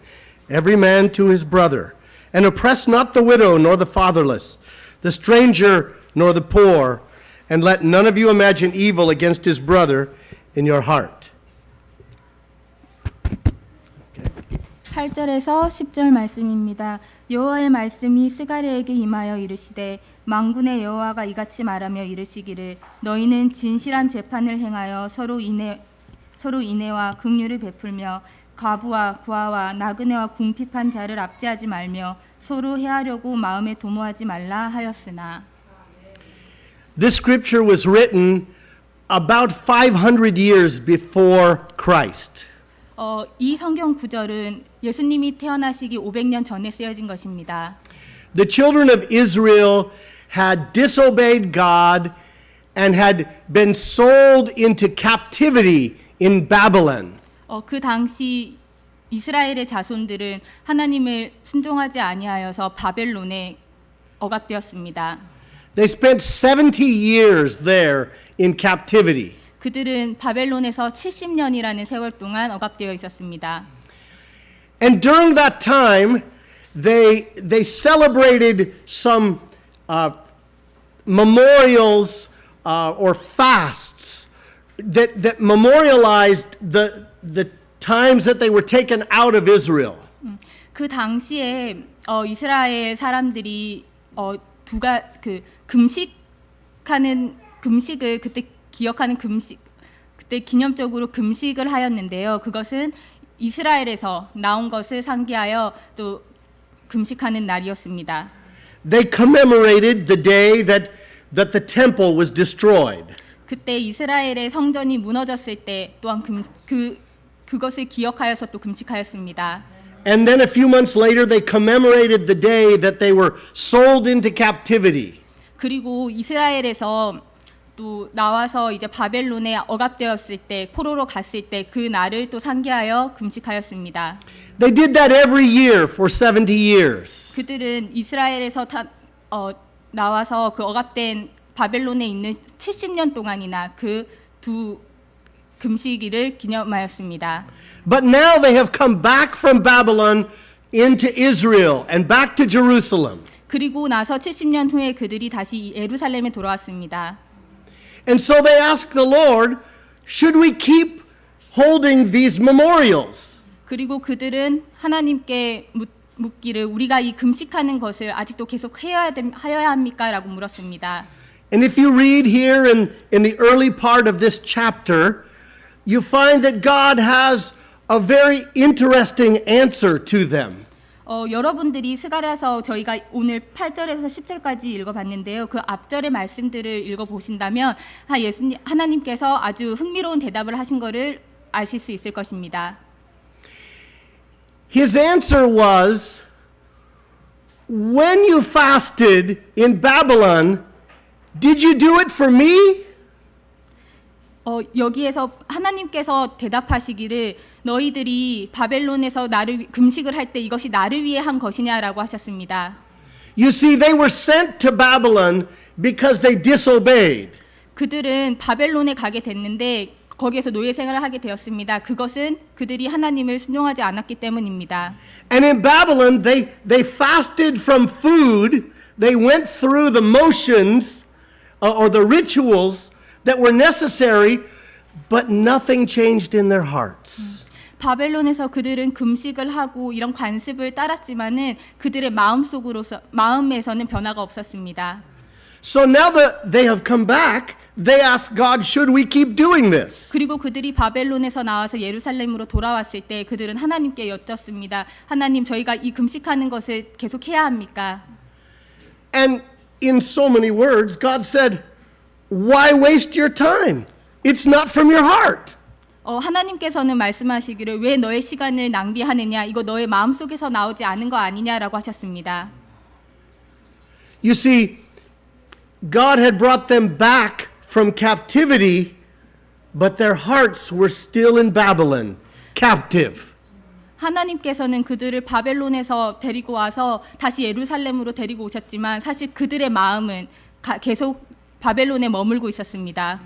D: every man to his brother, and oppress not the widow nor the fatherless, the stranger nor the poor, and let none of you imagine evil against his brother in your heart.
J: 8절에서 10절 말씀입니다. 여호와의 말씀이 스가랴에게 임하여 이르시되 만군의 여호와가 이같이 말하며 이르시기를 너희는 진실한 재판을 행하여 서로 인애와 긍휼을 베풀며 과부와 고아와 나그네와 궁핍한 자를 압제하지 말며 서로 해하려고 마음에 도모하지 말라 하였으나.
D: This scripture was written about 500 years before Christ.
J: 이 성경 구절은 예수님이 태어나시기 500년 전에 쓰여진 것입니다.
D: The children of Israel had disobeyed God and had been sold into captivity in Babylon.
J: 그 당시 이스라엘의 자손들은 하나님을 순종하지 아니하여서 바벨론에 억압되었습니다.
D: They spent 70 years there in captivity.
J: 그들은 바벨론에서 70년이라는 세월 동안 억압되어 있었습니다.
D: And during that time, they celebrated some memorials or fasts that memorialized the times that they were taken out of Israel.
J: 그 당시에 이스라엘 사람들이 금식을 그때 기억하는 그때 기념적으로 금식을 하였는데요. 그것은 이스라엘에서 나온 것을 상기하여 또 금식하는 날이었습니다.
D: They commemorated the day that the temple was destroyed.
J: 그때 이스라엘의 성전이 무너졌을 때 또한 그것을 기억하여서 또 금식하였습니다.
D: And then a few months later they commemorated the day that they were sold into captivity.
J: 그리고 이스라엘에서 또 나와서 이제 바벨론에 억압되었을 때 포로로 갔을 때 그 날을 또 상기하여 금식하였습니다.
D: They did that every year for 70 years.
J: 그들은 이스라엘에서 나와서 그 억압된 바벨론에 있는 70년 동안이나 그 두 금식일을 기념하였습니다.
D: But now they have come back from Babylon into Israel and back to Jerusalem.
J: 그리고 나서 70년 후에 그들이 다시 예루살렘에 돌아왔습니다.
D: And so they asked the Lord, should we keep holding these memorials?
J: 그리고 그들은 하나님께 묻기를 우리가 이 금식하는 것을 아직도 계속 해야 합니까? 라고 물었습니다.
D: And if you read here in the early part of this chapter, you find that God has a very interesting answer to them.
J: 여러분들이 스가랴서 저희가 오늘 8절에서 10절까지 읽어봤는데요. 그 앞절의 말씀들을 읽어보신다면 하나님께서 아주 흥미로운 대답을 하신 것을 아실 수 있을 것입니다.
D: His answer was, when you fasted in Babylon, did you do it for me?
J: 여기에서 하나님께서 대답하시기를 너희들이 바벨론에서 나를 금식을 할 때 이것이 나를 위해 한 것이냐라고 하셨습니다.
D: You see, they were sent to Babylon because they disobeyed.
J: 그들은 바벨론에 가게 됐는데 거기에서 노예 생활을 하게 되었습니다. 그것은 그들이 하나님을 순종하지 않았기 때문입니다.
D: And in Babylon, they fasted from food. They went through the motions or the rituals that were necessary, but nothing changed in their hearts.
J: 바벨론에서 그들은 금식을 하고 이런 관습을 따랐지만은 그들의 마음에서는 변화가 없었습니다.
D: So now that they have come back, they ask God, should we keep doing this?
J: 그리고 그들이 바벨론에서 나와서 예루살렘으로 돌아왔을 때 그들은 하나님께 여쭙습니다. 하나님, 저희가 이 금식하는 것을 계속해야 합니까?
D: And in so many words, God said, why waste your time? It's not from your heart.
J: 하나님께서는 말씀하시기를 왜 너의 시간을 낭비하느냐? 이거 너의 마음속에서 나오지 않은 거 아니냐라고 하셨습니다.
D: You see, God had brought them back from captivity, but their hearts were still in Babylon, captive.
J: 하나님께서는 그들을 바벨론에서 데리고 와서 다시 예루살렘으로 데리고 오셨지만 사실 그들의 마음은 계속 바벨론에 머물고 있었습니다.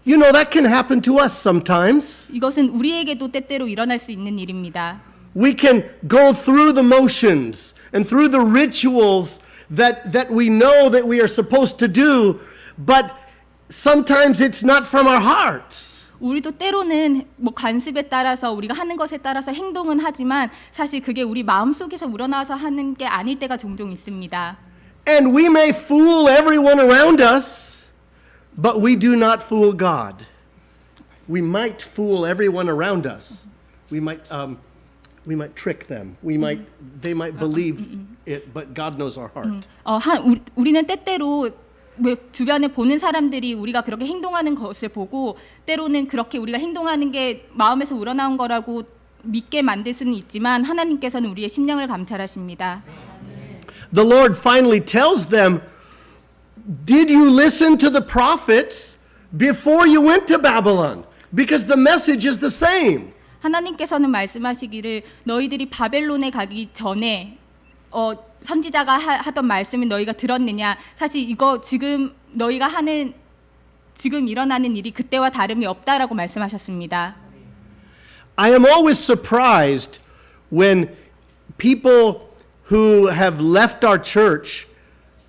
D: You know, that can happen to us sometimes.
J: 이것은 우리에게도 때때로 일어날 수 있는 일입니다.
D: We can go through the motions and through the rituals that we know that we are supposed to do, but sometimes it's not from our hearts.
J: 우리도 때로는 관습에 따라서 우리가 하는 것에 따라서 행동은 하지만 사실 그게 우리 마음속에서 우러나와서 하는 게 아닐 때가 종종 있습니다.
D: And we may fool everyone around us, but we do not fool God. We might fool everyone around us. We might trick them. They might believe it, but God knows our heart.
J: 우리는 때때로 주변에 보는 사람들이 우리가 그렇게 행동하는 것을 보고 때로는 그렇게 우리가 행동하는 게 마음에서 우러나온 거라고 믿게 만들 수는 있지만 하나님께서는 우리의 심령을 감찰하십니다.
D: The Lord finally tells them, did you listen to the prophets before you went to Babylon? Because the message is the same.
J: 하나님께서는 말씀하시기를 너희들이 바벨론에 가기 전에 선지자가 하던 말씀을 너희가 들었느냐? 사실 이거 지금 너희가 하는 지금 일어나는 일이 그때와 다름이 없다라고 말씀하셨습니다.
D: I am always surprised when people who have left our church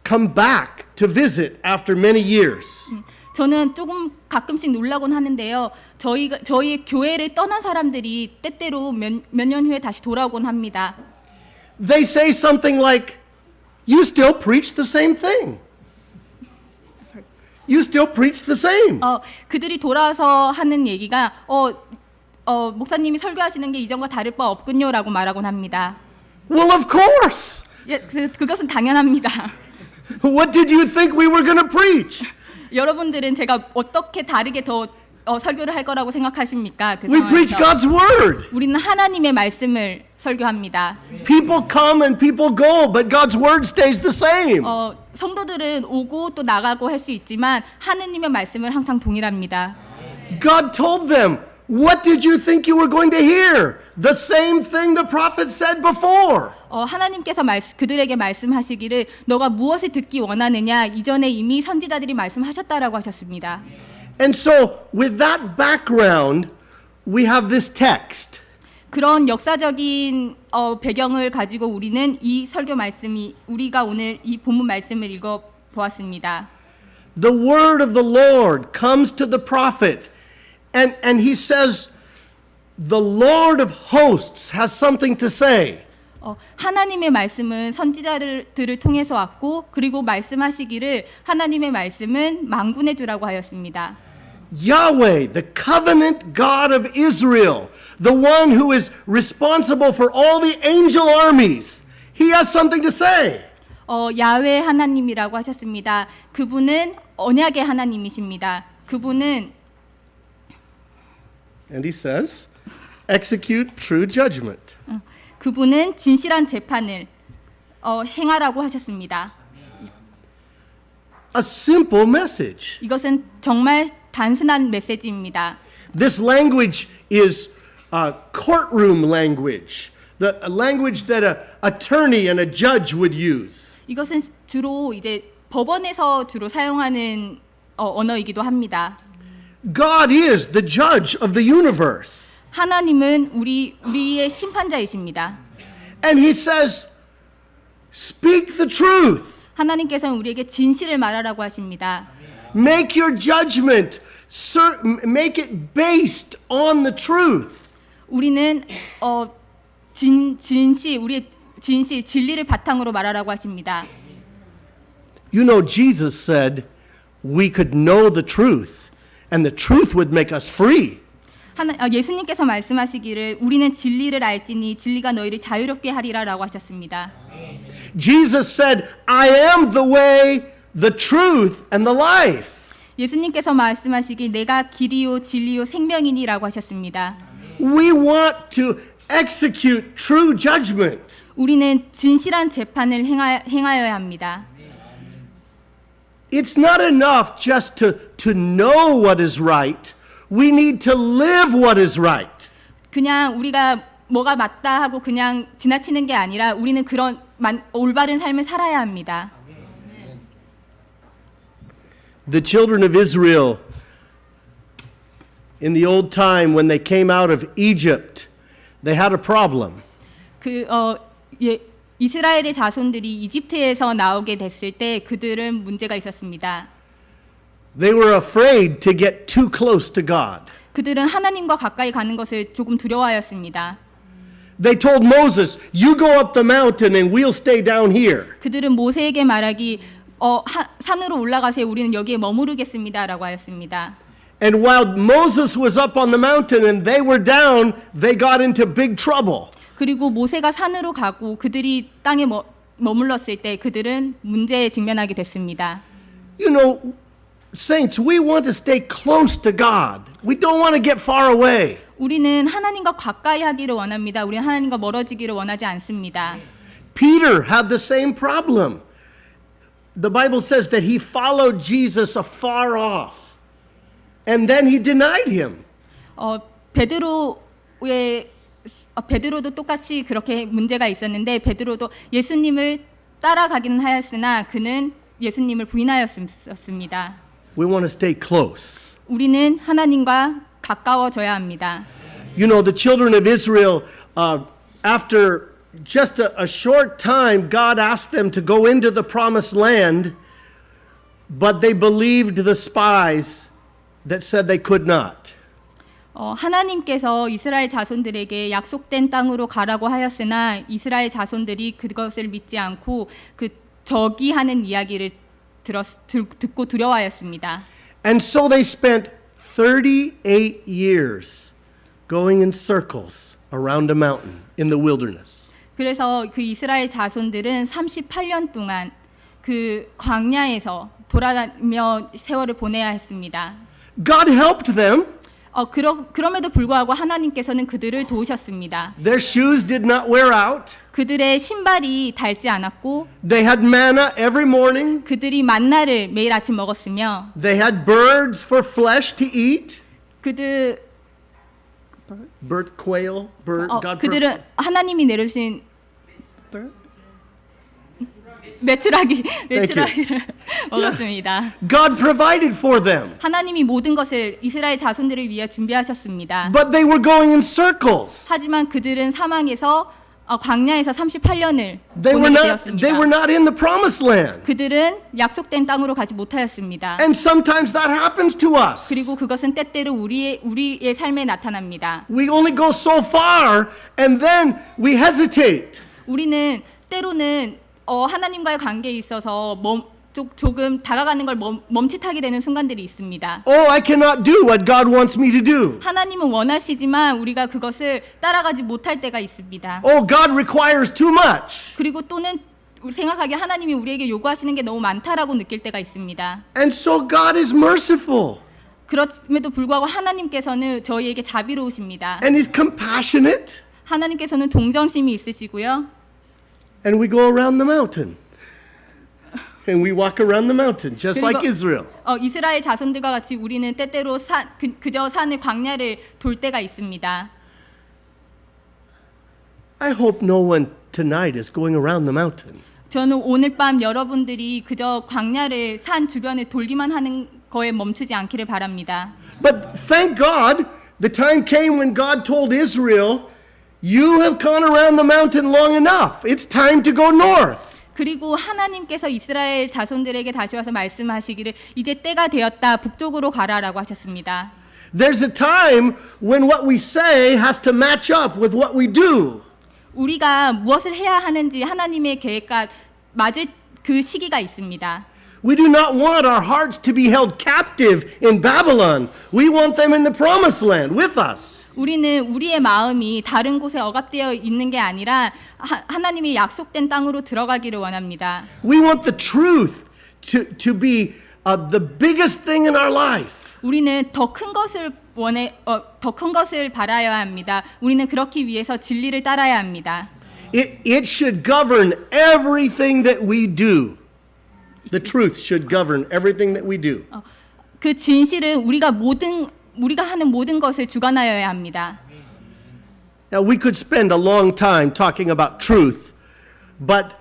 D: come back to visit after many years.
J: 저는 조금 가끔씩 놀라곤 하는데요. 저희 교회를 떠난 사람들이 때때로 몇 년 후에 다시 돌아오곤 합니다.
D: They say something like, you still preach the same thing. You still preach the same.
J: 그들이 돌아와서 하는 얘기가 목사님이 설교하시는 게 이전과 다를 바 없군요라고 말하곤 합니다.
D: Well, of course.
J: 예, 그것은 당연합니다.
D: What did you think we were going to preach?
J: 여러분들은 제가 어떻게 다르게 더 설교를 할 거라고 생각하십니까? 그
D: We preach
J: 상황에서.
D: God's word.
J: 우리는 하나님의 말씀을 설교합니다.
D: People come and people go, but God's word stays the same.
J: 성도들은 오고 또 나가고 할 수 있지만 하느님의 말씀은 항상 동일합니다.
D: God told them, what did you think you were going to hear? The same thing the prophet said before.
J: 하나님께서 그들에게 말씀하시기를 너가 무엇을 듣기 원하느냐 이전에 이미 선지자들이 말씀하셨다라고 하셨습니다.
D: And so with that background, we have this text.
J: 그런 역사적인 배경을 가지고 우리는 이 설교 말씀이 우리가 오늘 이 본문 말씀을 읽어 보았습니다.
D: The word of the Lord comes to the prophet and he says, the Lord of hosts has something to say.
J: 하나님의 말씀은 선지자들을 통해서 왔고 그리고 말씀하시기를 하나님의 말씀은 만군의 주라고 하였습니다.
D: Yahweh, the covenant God of Israel, the one who is responsible for all the angel armies, he has something to say.
J: 야훼 하나님이라고 하셨습니다. 그분은 언약의 하나님이십니다. 그분은
D: And he says, execute true judgment.
J: 그분은 진실한 재판을 행하라고 하셨습니다.
D: A simple message.
J: 이것은 정말 단순한 메시지입니다.
D: This language is courtroom language, the language that an attorney and a judge would use.
J: 이것은 주로 이제 법원에서 주로 사용하는 언어이기도 합니다.
D: God is the judge of the universe.
J: 하나님은 우리의 심판자이십니다.
D: And he says, speak the truth.
J: 하나님께서는 우리에게 진실을 말하라고 하십니다.
D: Make your judgment, make it based on the truth.
J: 우리는 우리의 진리를 바탕으로 말하라고 하십니다.
D: You know, Jesus said we could know the truth, and the truth would make us free.
J: 예수님께서 말씀하시기를 우리는 진리를 알지니 진리가 너희를 자유롭게 하리라라고 하셨습니다.
D: Jesus said, I am the way, the truth, and the life.
J: 예수님께서 말씀하시길 내가 길이요 진리요 생명이니라고 하셨습니다.
D: We want to execute true judgment.
J: 우리는 진실한 재판을 행하여야 합니다.
D: It's not enough just to know what is right. We need to live what is right.
J: 그냥 우리가 뭐가 맞다 하고 그냥 지나치는 게 아니라 우리는 그런 올바른 삶을 살아야 합니다.
D: The children of Israel in the old time when they came out of Egypt, they had a problem.
J: 이스라엘의 자손들이 이집트에서 나오게 됐을 때 그들은 문제가 있었습니다.
D: They were afraid to get too close to God.
J: 그들은 하나님과 가까이 가는 것을 조금 두려워하였습니다.
D: They told Moses, "You go up the mountain and we'll stay down here."
J: 그들은 모세에게 말하기 산으로 올라가세요. 우리는 여기에 머무르겠습니다라고 하였습니다.
D: And while Moses was up on the mountain and they were down, they got into big trouble.
J: 그리고 모세가 산으로 가고 그들이 땅에 머물렀을 때 그들은 문제에 직면하게 됐습니다.
D: You know, saints, we want to stay close to God. We don't want to get far away.
J: 우리는 하나님과 가까이 하기를 원합니다. 우리는 하나님과 멀어지기를 원하지 않습니다.
D: Peter had the same problem. The Bible says that he followed Jesus afar off, and then he denied him.
J: 베드로도 똑같이 그렇게 문제가 있었는데 베드로도 예수님을 따라가기는 하였으나 그는 예수님을 부인하였습니다.
D: We want to stay close.
J: 우리는 하나님과 가까워져야 합니다.
D: You know, the children of Israel, after just a short time, God asked them to go into the promised land, but they believed the spies that said they could not.
J: 하나님께서 이스라엘 자손들에게 약속된 땅으로 가라고 하였으나 이스라엘 자손들이 그것을 믿지 않고 그 적이 하는 이야기를 듣고 두려워하였습니다.
D: And so they spent 38 years going in circles around a mountain in the wilderness.
J: 그래서 그 이스라엘 자손들은 38년 동안 그 광야에서 돌아다니며 세월을 보내야 했습니다.
D: God helped them.
J: 그럼에도 불구하고 하나님께서는 그들을 도우셨습니다.
D: Their shoes did not wear out.
J: 그들의 신발이 닳지 않았고
D: They had manna every morning.
J: 그들이 만나를 매일 아침 먹었으며
D: They had birds for flesh to eat.
J: 그들은 하나님이 내려주신 메추라기를 먹었습니다.
D: God provided for them.
J: 하나님이 모든 것을 이스라엘 자손들을 위해 준비하셨습니다.
D: But they were going in circles.
J: 하지만 그들은 사망에서 광야에서 38년을
D: They
J: 보내게
D: were
J: 되었습니다.
D: not in the promised land.
J: 그들은 약속된 땅으로 가지 못하였습니다.
D: And sometimes that happens to us.
J: 그리고 그것은 때때로 우리의 삶에 나타납니다.
D: We only go so far and then we hesitate.
J: 우리는 때로는 하나님과의 관계에 있어서 조금 다가가는 걸 멈칫하게 되는 순간들이 있습니다.
D: Oh, I cannot do what God wants me to do.
J: 하나님은 원하시지만 우리가 그것을 따라가지 못할 때가 있습니다.
D: Oh, God requires too much.
J: 그리고 또는 생각하기에 하나님이 우리에게 요구하시는 게 너무 많다라고 느낄 때가 있습니다.
D: And so God is merciful.
J: 그럼에도 불구하고 하나님께서는 저희에게 자비로우십니다.
D: And He's compassionate.
J: 하나님께서는 동정심이 있으시고요.
D: And we go around the mountain. And we walk around the mountain, just
J: 그리고-
D: like Israel.
J: 이스라엘 자손들과 같이 우리는 때때로 그저 산을 광야를 돌 때가 있습니다.
D: I hope no one tonight is going around the mountain.
J: 저는 오늘 밤 여러분들이 그저 광야를 산 주변에 돌기만 하는 거에 멈추지 않기를 바랍니다.
D: But thank God, the time came when God told Israel, you have gone around the mountain long enough. It's time to go north.
J: 그리고 하나님께서 이스라엘 자손들에게 다시 와서 말씀하시기를 이제 때가 되었다. 북쪽으로 가라라고 하셨습니다.
D: There's a time when what we say has to match up with what we do.
J: 우리가 무엇을 해야 하는지 하나님의 계획과 맞을 그 시기가 있습니다.
D: We do not want our hearts to be held captive in Babylon. We want them in the promised land with us.
J: 우리는 우리의 마음이 다른 곳에 억압되어 있는 게 아니라 하나님의 약속된 땅으로 들어가기를 원합니다.
D: We want the truth to be the biggest thing in our life.
J: 우리는 더 큰 것을 더 큰 것을 바라야 합니다. 우리는 그렇기 위해서 진리를 따라야 합니다.
D: It should govern everything that we do. The truth should govern everything that we do.
J: 그 진실은 우리가 하는 모든 것을 주관하여야 합니다.
D: Now we could spend a long time talking about truth, but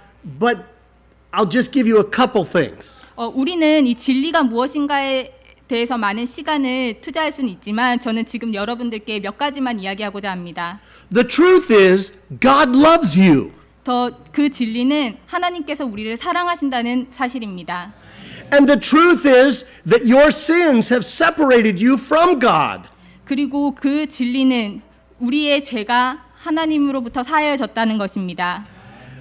D: I'll just give you a couple things.
J: 우리는 이 진리가 무엇인가에 대해서 많은 시간을 투자할 수는 있지만 저는 지금 여러분들께 몇 가지만 이야기하고자 합니다.
D: The truth is God loves you.
J: 그 진리는 하나님께서 우리를 사랑하신다는 사실입니다.
D: And the truth is that your sins have separated you from God.
J: 그리고 그 진리는 우리의 죄가 하나님으로부터 사하여졌다는 것입니다.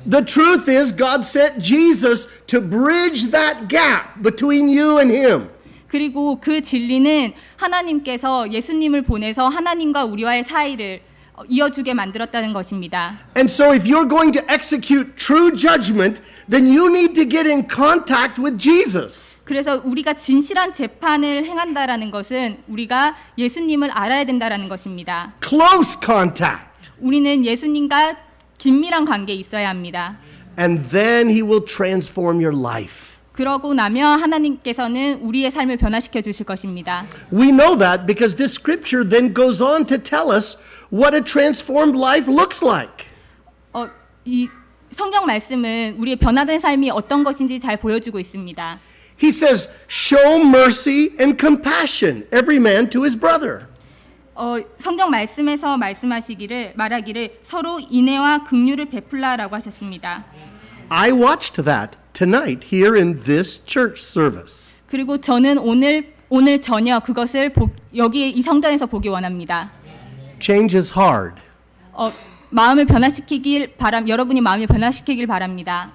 D: The truth is God sent Jesus to bridge that gap between you and Him.
J: 그리고 그 진리는 하나님께서 예수님을 보내서 하나님과 우리와의 사이를 이어주게 만들었다는 것입니다.
D: And so if you're going to execute true judgment, then you need to get in contact with Jesus.
J: 그래서 우리가 진실한 재판을 행한다라는 것은 우리가 예수님을 알아야 된다라는 것입니다.
D: Close contact.
J: 우리는 예수님과 긴밀한 관계에 있어야 합니다.
D: And then He will transform your life.
J: 그러고 나면 하나님께서는 우리의 삶을 변화시켜 주실 것입니다.
D: We know that because this scripture then goes on to tell us what a transformed life looks like.
J: 이 성경 말씀은 우리의 변화된 삶이 어떤 것인지 잘 보여주고 있습니다.
D: He says, show mercy and compassion, every man to his brother.
J: 성경 말씀에서 말하기를 서로 인애와 긍휼을 베풀라라고 하셨습니다.
D: I watched that tonight here in this church service.
J: 그리고 저는 오늘 저녁 그것을 여기 이 성전에서 보기 원합니다.
D: Change is hard.
J: 여러분이 마음을 변화시키길 바랍니다.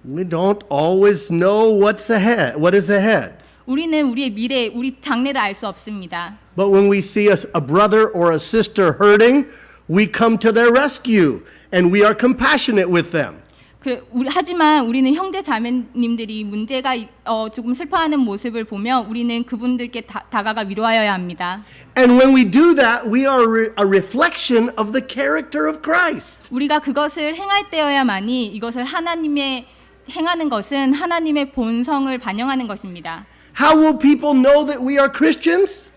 D: We don't always know what is ahead.
J: 우리는 우리의 미래, 우리 장래를 알 수 없습니다.
D: But when we see a brother or a sister hurting, we come to their rescue and we are compassionate with them.
J: 하지만 우리는 형제 자매님들이 문제가 조금 슬퍼하는 모습을 보며 우리는 그분들께 다가가 위로하여야 합니다.
D: And when we do that, we are a reflection of the character of Christ.
J: 우리가 그것을 행할 때여야만이 이것을 행하는 것은 하나님의 본성을 반영하는 것입니다.
D: How will people know that we are Christians?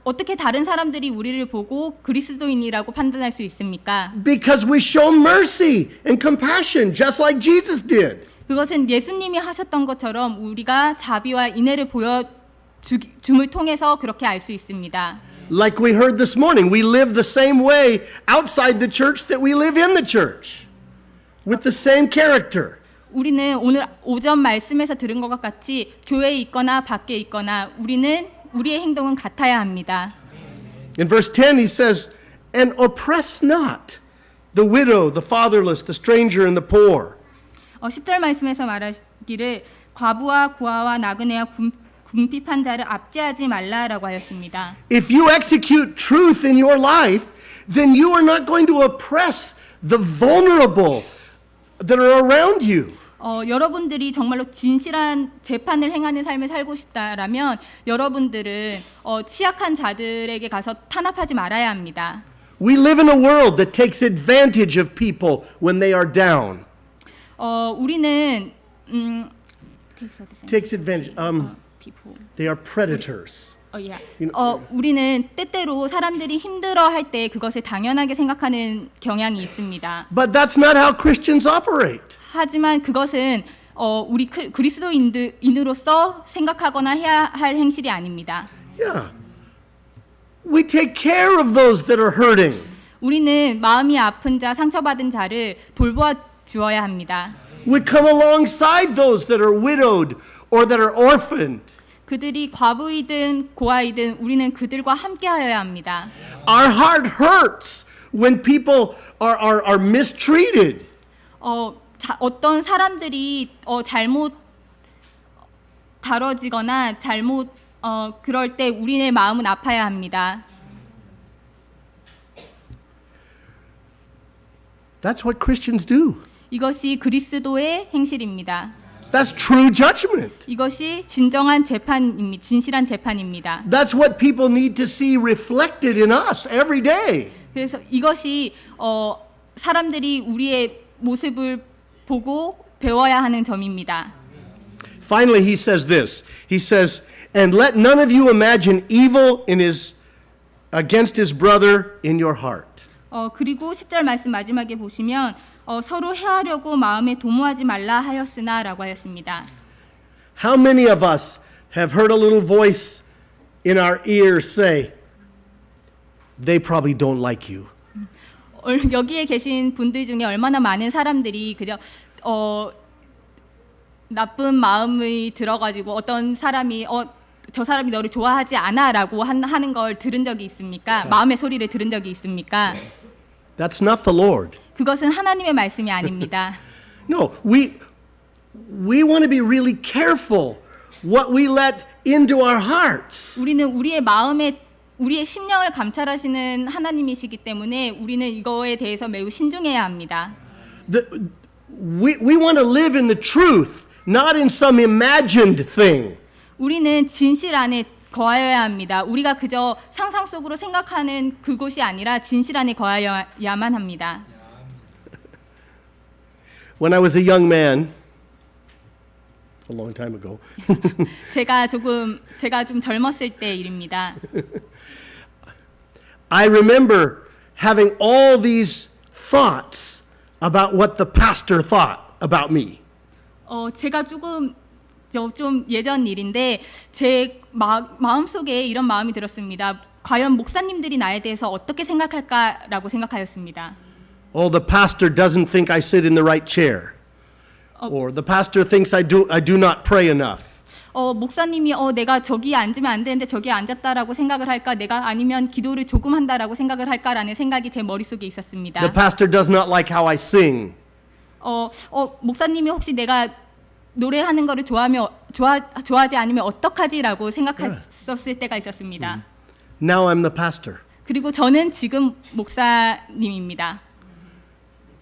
J: 어떻게 다른 사람들이 우리를 보고 그리스도인이라고 판단할 수 있습니까?
D: Because we show mercy and compassion just like Jesus did.
J: 그것은 예수님이 하셨던 것처럼 우리가 자비와 인애를 보여줌을 통해서 그렇게 알 수 있습니다.
D: Like we heard this morning, we live the same way outside the church that we live in the church. With the same character.
J: 우리는 오늘 오전 말씀에서 들은 것과 같이 교회에 있거나 밖에 있거나 우리의 행동은 같아야 합니다.
D: In verse 10 he says, and oppress not the widow, the fatherless, the stranger and the poor.
J: 10절 말씀에서 말하기를 과부와 고아와 나그네와 궁핍한 자를 압제하지 말라라고 하였습니다.
D: If you execute truth in your life, then you are not going to oppress the vulnerable that are around you.
J: 여러분들이 정말로 진실한 재판을 행하는 삶을 살고 싶다라면 여러분들은 취약한 자들에게 가서 탄압하지 말아야 합니다.
D: We live in a world that takes advantage of people when they are down.
J: 우리는
D: Takes advantage. They are predators.
J: 우리는 때때로 사람들이 힘들어할 때 그것을 당연하게 생각하는 경향이 있습니다.
D: But that's not how Christians operate.
J: 하지만 그것은 우리 그리스도인으로서 생각하거나 해야 할 행실이 아닙니다.
D: Yeah. We take care of those that are hurting.
J: 우리는 마음이 아픈 자, 상처받은 자를 돌보아 주어야 합니다.
D: We come alongside those that are widowed or that are orphaned.
J: 그들이 과부이든 고아이든 우리는 그들과 함께하여야 합니다.
D: Our heart hurts when people are mistreated.
J: 어떤 사람들이 잘못 다뤄지거나 잘못 그럴 때 우리의 마음은 아파야 합니다.
D: That's what Christians do.
J: 이것이 그리스도의 행실입니다.
D: That's true judgment.
J: 이것이 진정한 재판입니다. 진실한 재판입니다.
D: That's what people need to see reflected in us every day.
J: 그래서 이것이 사람들이 우리의 모습을 보고 배워야 하는 점입니다.
D: Finally, he says this. He says, "And let none of you imagine evil against his brother in your heart."
J: 그리고 10절 말씀 마지막에 보시면 서로 해하려고 마음에 도모하지 말라 하였으나라고 하였습니다.
D: How many of us have heard a little voice in our ears say, "They probably don't like you."
J: 여기에 계신 분들 중에 얼마나 많은 사람들이 그저 나쁜 마음이 들어가지고 어떤 사람이 저 사람이 너를 좋아하지 않아라고 하는 걸 들은 적이 있습니까? 마음의 소리를 들은 적이 있습니까?
D: That's not the Lord.
J: 그것은 하나님의 말씀이 아닙니다.
D: No, we want to be really careful what we let into our hearts.
J: 우리는 우리의 심령을 감찰하시는 하나님이시기 때문에 우리는 이거에 대해서 매우 신중해야 합니다.
D: We want to live in the truth, not in some imagined thing.
J: 우리는 진실 안에 거하여야 합니다. 우리가 그저 상상 속으로 생각하는 그곳이 아니라 진실 안에 거하여야만 합니다.
D: When I was a young man, a long time ago,
J: 제가 좀 젊었을 때 일입니다.
D: I remember having all these thoughts about what the pastor thought about me.
J: 제가 좀 예전 일인데 제 마음속에 이런 마음이 들었습니다. 과연 목사님들이 나에 대해서 어떻게 생각할까라고 생각하였습니다.
D: Oh, the pastor doesn't think I sit in the right chair. Or the pastor thinks I do not pray enough.
J: 목사님이 내가 저기 앉으면 안 되는데 저기 앉았다라고 생각을 할까? 내가 아니면 기도를 조금 한다라고 생각을 할까라는 생각이 제 머릿속에 있었습니다.
D: The pastor does not like how I sing.
J: 목사님이 혹시 내가 노래하는 거를 좋아하지 않으면 어떡하지라고 생각했었을 때가 있었습니다.
D: Now I'm the pastor.
J: 그리고 저는 지금 목사님입니다.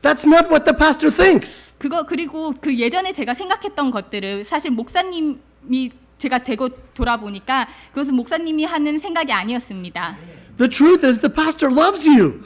D: That's not what the pastor thinks.
J: 그리고 그 예전에 제가 생각했던 것들을 사실 목사님이 제가 되고 돌아보니까 그것은 목사님이 하는 생각이 아니었습니다.
D: The truth is the pastor loves you.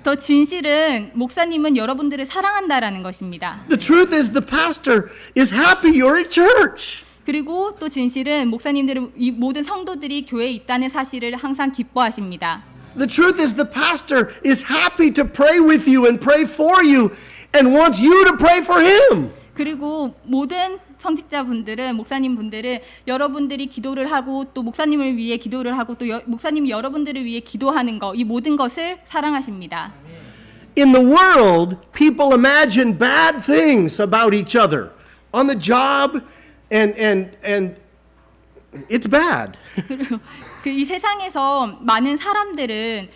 J: 더 진실은 목사님은 여러분들을 사랑한다라는 것입니다.
D: The truth is the pastor is happy you're at church.
J: 그리고 또 진실은 목사님들은 이 모든 성도들이 교회에 있다는 사실을 항상 기뻐하십니다.
D: The truth is the pastor is happy to pray with you and pray for you and wants you to pray for him.
J: 그리고 모든 성직자분들은 목사님분들은 여러분들이 기도를 하고 또 목사님을 위해 기도를 하고 또 목사님이 여러분들을 위해 기도하는 거 이 모든 것을 사랑하십니다.
D: In the world, people imagine bad things about each other on the job and it's bad.
J: 그리고 이 세상에서 많은 사람들은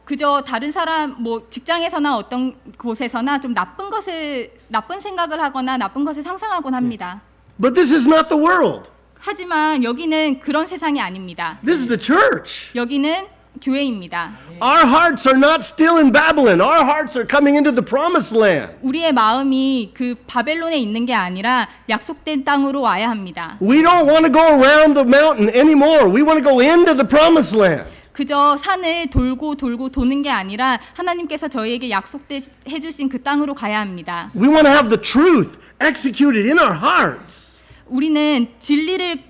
J: 그저 다른 사람 직장에서나 어떤 곳에서나 좀 나쁜 생각을 하거나 나쁜 것을 상상하곤 합니다.
D: But this is not the world.
J: 하지만 여기는 그런 세상이 아닙니다.
D: This is the church.
J: 여기는 교회입니다.
D: Our hearts are not still in Babylon. Our hearts are coming into the promised land.
J: 우리의 마음이 그 바벨론에 있는 게 아니라 약속된 땅으로 와야 합니다.
D: We don't want to go around the mountain anymore. We want to go into the promised land.
J: 그저 산을 돌고 도는 게 아니라 하나님께서 저희에게 약속해 주신 그 땅으로 가야 합니다.
D: We want to have the truth executed in our hearts.
J: 우리는 진리를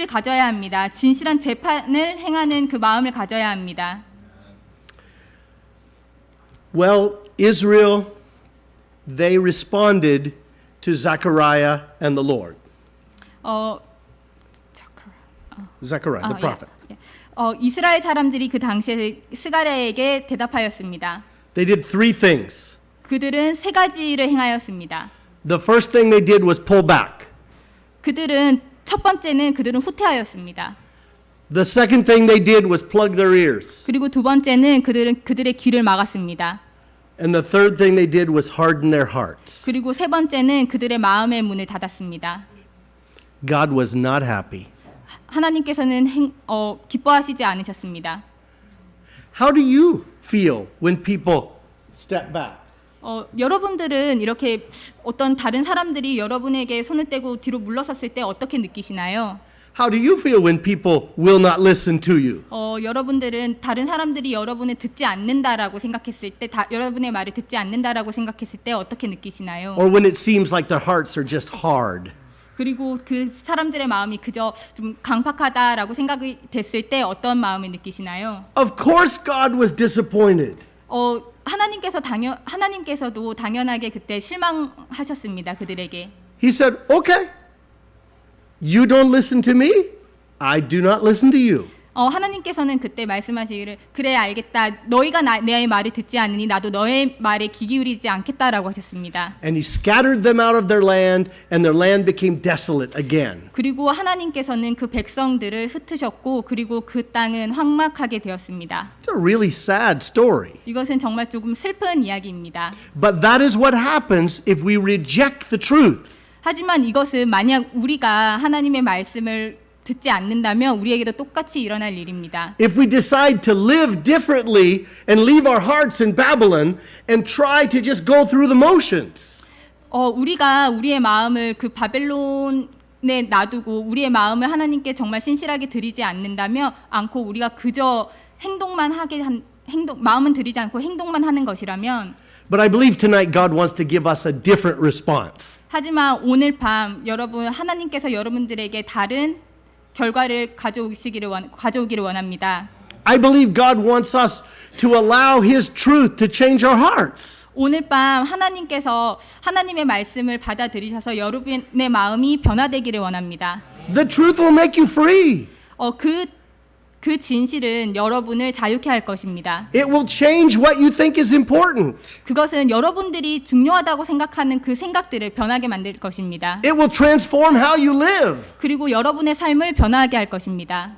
J: 가져야 합니다. 진실한 재판을 행하는 그 마음을 가져야 합니다.
D: Well, Israel, they responded to Zechariah and the Lord. Zechariah, the prophet.
J: 이스라엘 사람들이 그 당시에 스가랴에게 대답하였습니다.
D: They did three things.
J: 그들은 세 가지를 행하였습니다.
D: The first thing they did was pull back.
J: 첫 번째는 그들은 후퇴하였습니다.
D: The second thing they did was plug their ears.
J: 그리고 두 번째는 그들의 귀를 막았습니다.
D: And the third thing they did was harden their hearts.
J: 그리고 세 번째는 그들의 마음의 문을 닫았습니다.
D: God was not happy.
J: 하나님께서는 기뻐하시지 않으셨습니다.
D: How do you feel when people step back?
J: 여러분들은 이렇게 어떤 다른 사람들이 여러분에게 손을 떼고 뒤로 물러섰을 때 어떻게 느끼시나요?
D: How do you feel when people will not listen to you?
J: 여러분들은 다른 사람들이 여러분을 듣지 않는다라고 생각했을 때, 여러분의 말을 듣지 않는다라고 생각했을 때 어떻게 느끼시나요?
D: Or when it seems like their hearts are just hard?
J: 그리고 그 사람들의 마음이 그저 좀 강팍하다라고 생각이 됐을 때 어떤 마음을 느끼시나요?
D: Of course God was disappointed.
J: 하나님께서도 당연하게 그때 실망하셨습니다. 그들에게.
D: He said, okay, you don't listen to me, I do not listen to you.
J: 하나님께서는 그때 말씀하시기를 그래 알겠다. 너희가 내 말을 듣지 않으니 나도 너의 말에 귀 기울이지 않겠다라고 하셨습니다.
D: And he scattered them out of their land and their land became desolate again.
J: 그리고 하나님께서는 그 백성들을 흩으셨고 그리고 그 땅은 황막하게 되었습니다.
D: It's a really sad story.
J: 이것은 정말 조금 슬픈 이야기입니다.
D: But that is what happens if we reject the truth.
J: 하지만 이것은 만약 우리가 하나님의 말씀을 듣지 않는다면 우리에게도 똑같이 일어날 일입니다.
D: If we decide to live differently and leave our hearts in Babylon and try to just go through the motions.
J: 우리가 우리의 마음을 그 바벨론에 놔두고 우리의 마음을 하나님께 정말 신실하게 드리지 않고 우리가 그저 마음은 드리지 않고 행동만 하는 것이라면
D: But I believe tonight God wants to give us a different response.
J: 하지만 오늘 밤 하나님께서 여러분들에게 다른 결과를 가져오기를 원합니다.
D: I believe God wants us to allow His truth to change our hearts.
J: 오늘 밤 하나님께서 하나님의 말씀을 받아들이셔서 여러분의 마음이 변화되기를 원합니다.
D: The truth will make you free.
J: 그 진실은 여러분을 자유케 할 것입니다.
D: It will change what you think is important.
J: 그것은 여러분들이 중요하다고 생각하는 그 생각들을 변하게 만들 것입니다.
D: It will transform how you live.
J: 그리고 여러분의 삶을 변화하게 할 것입니다.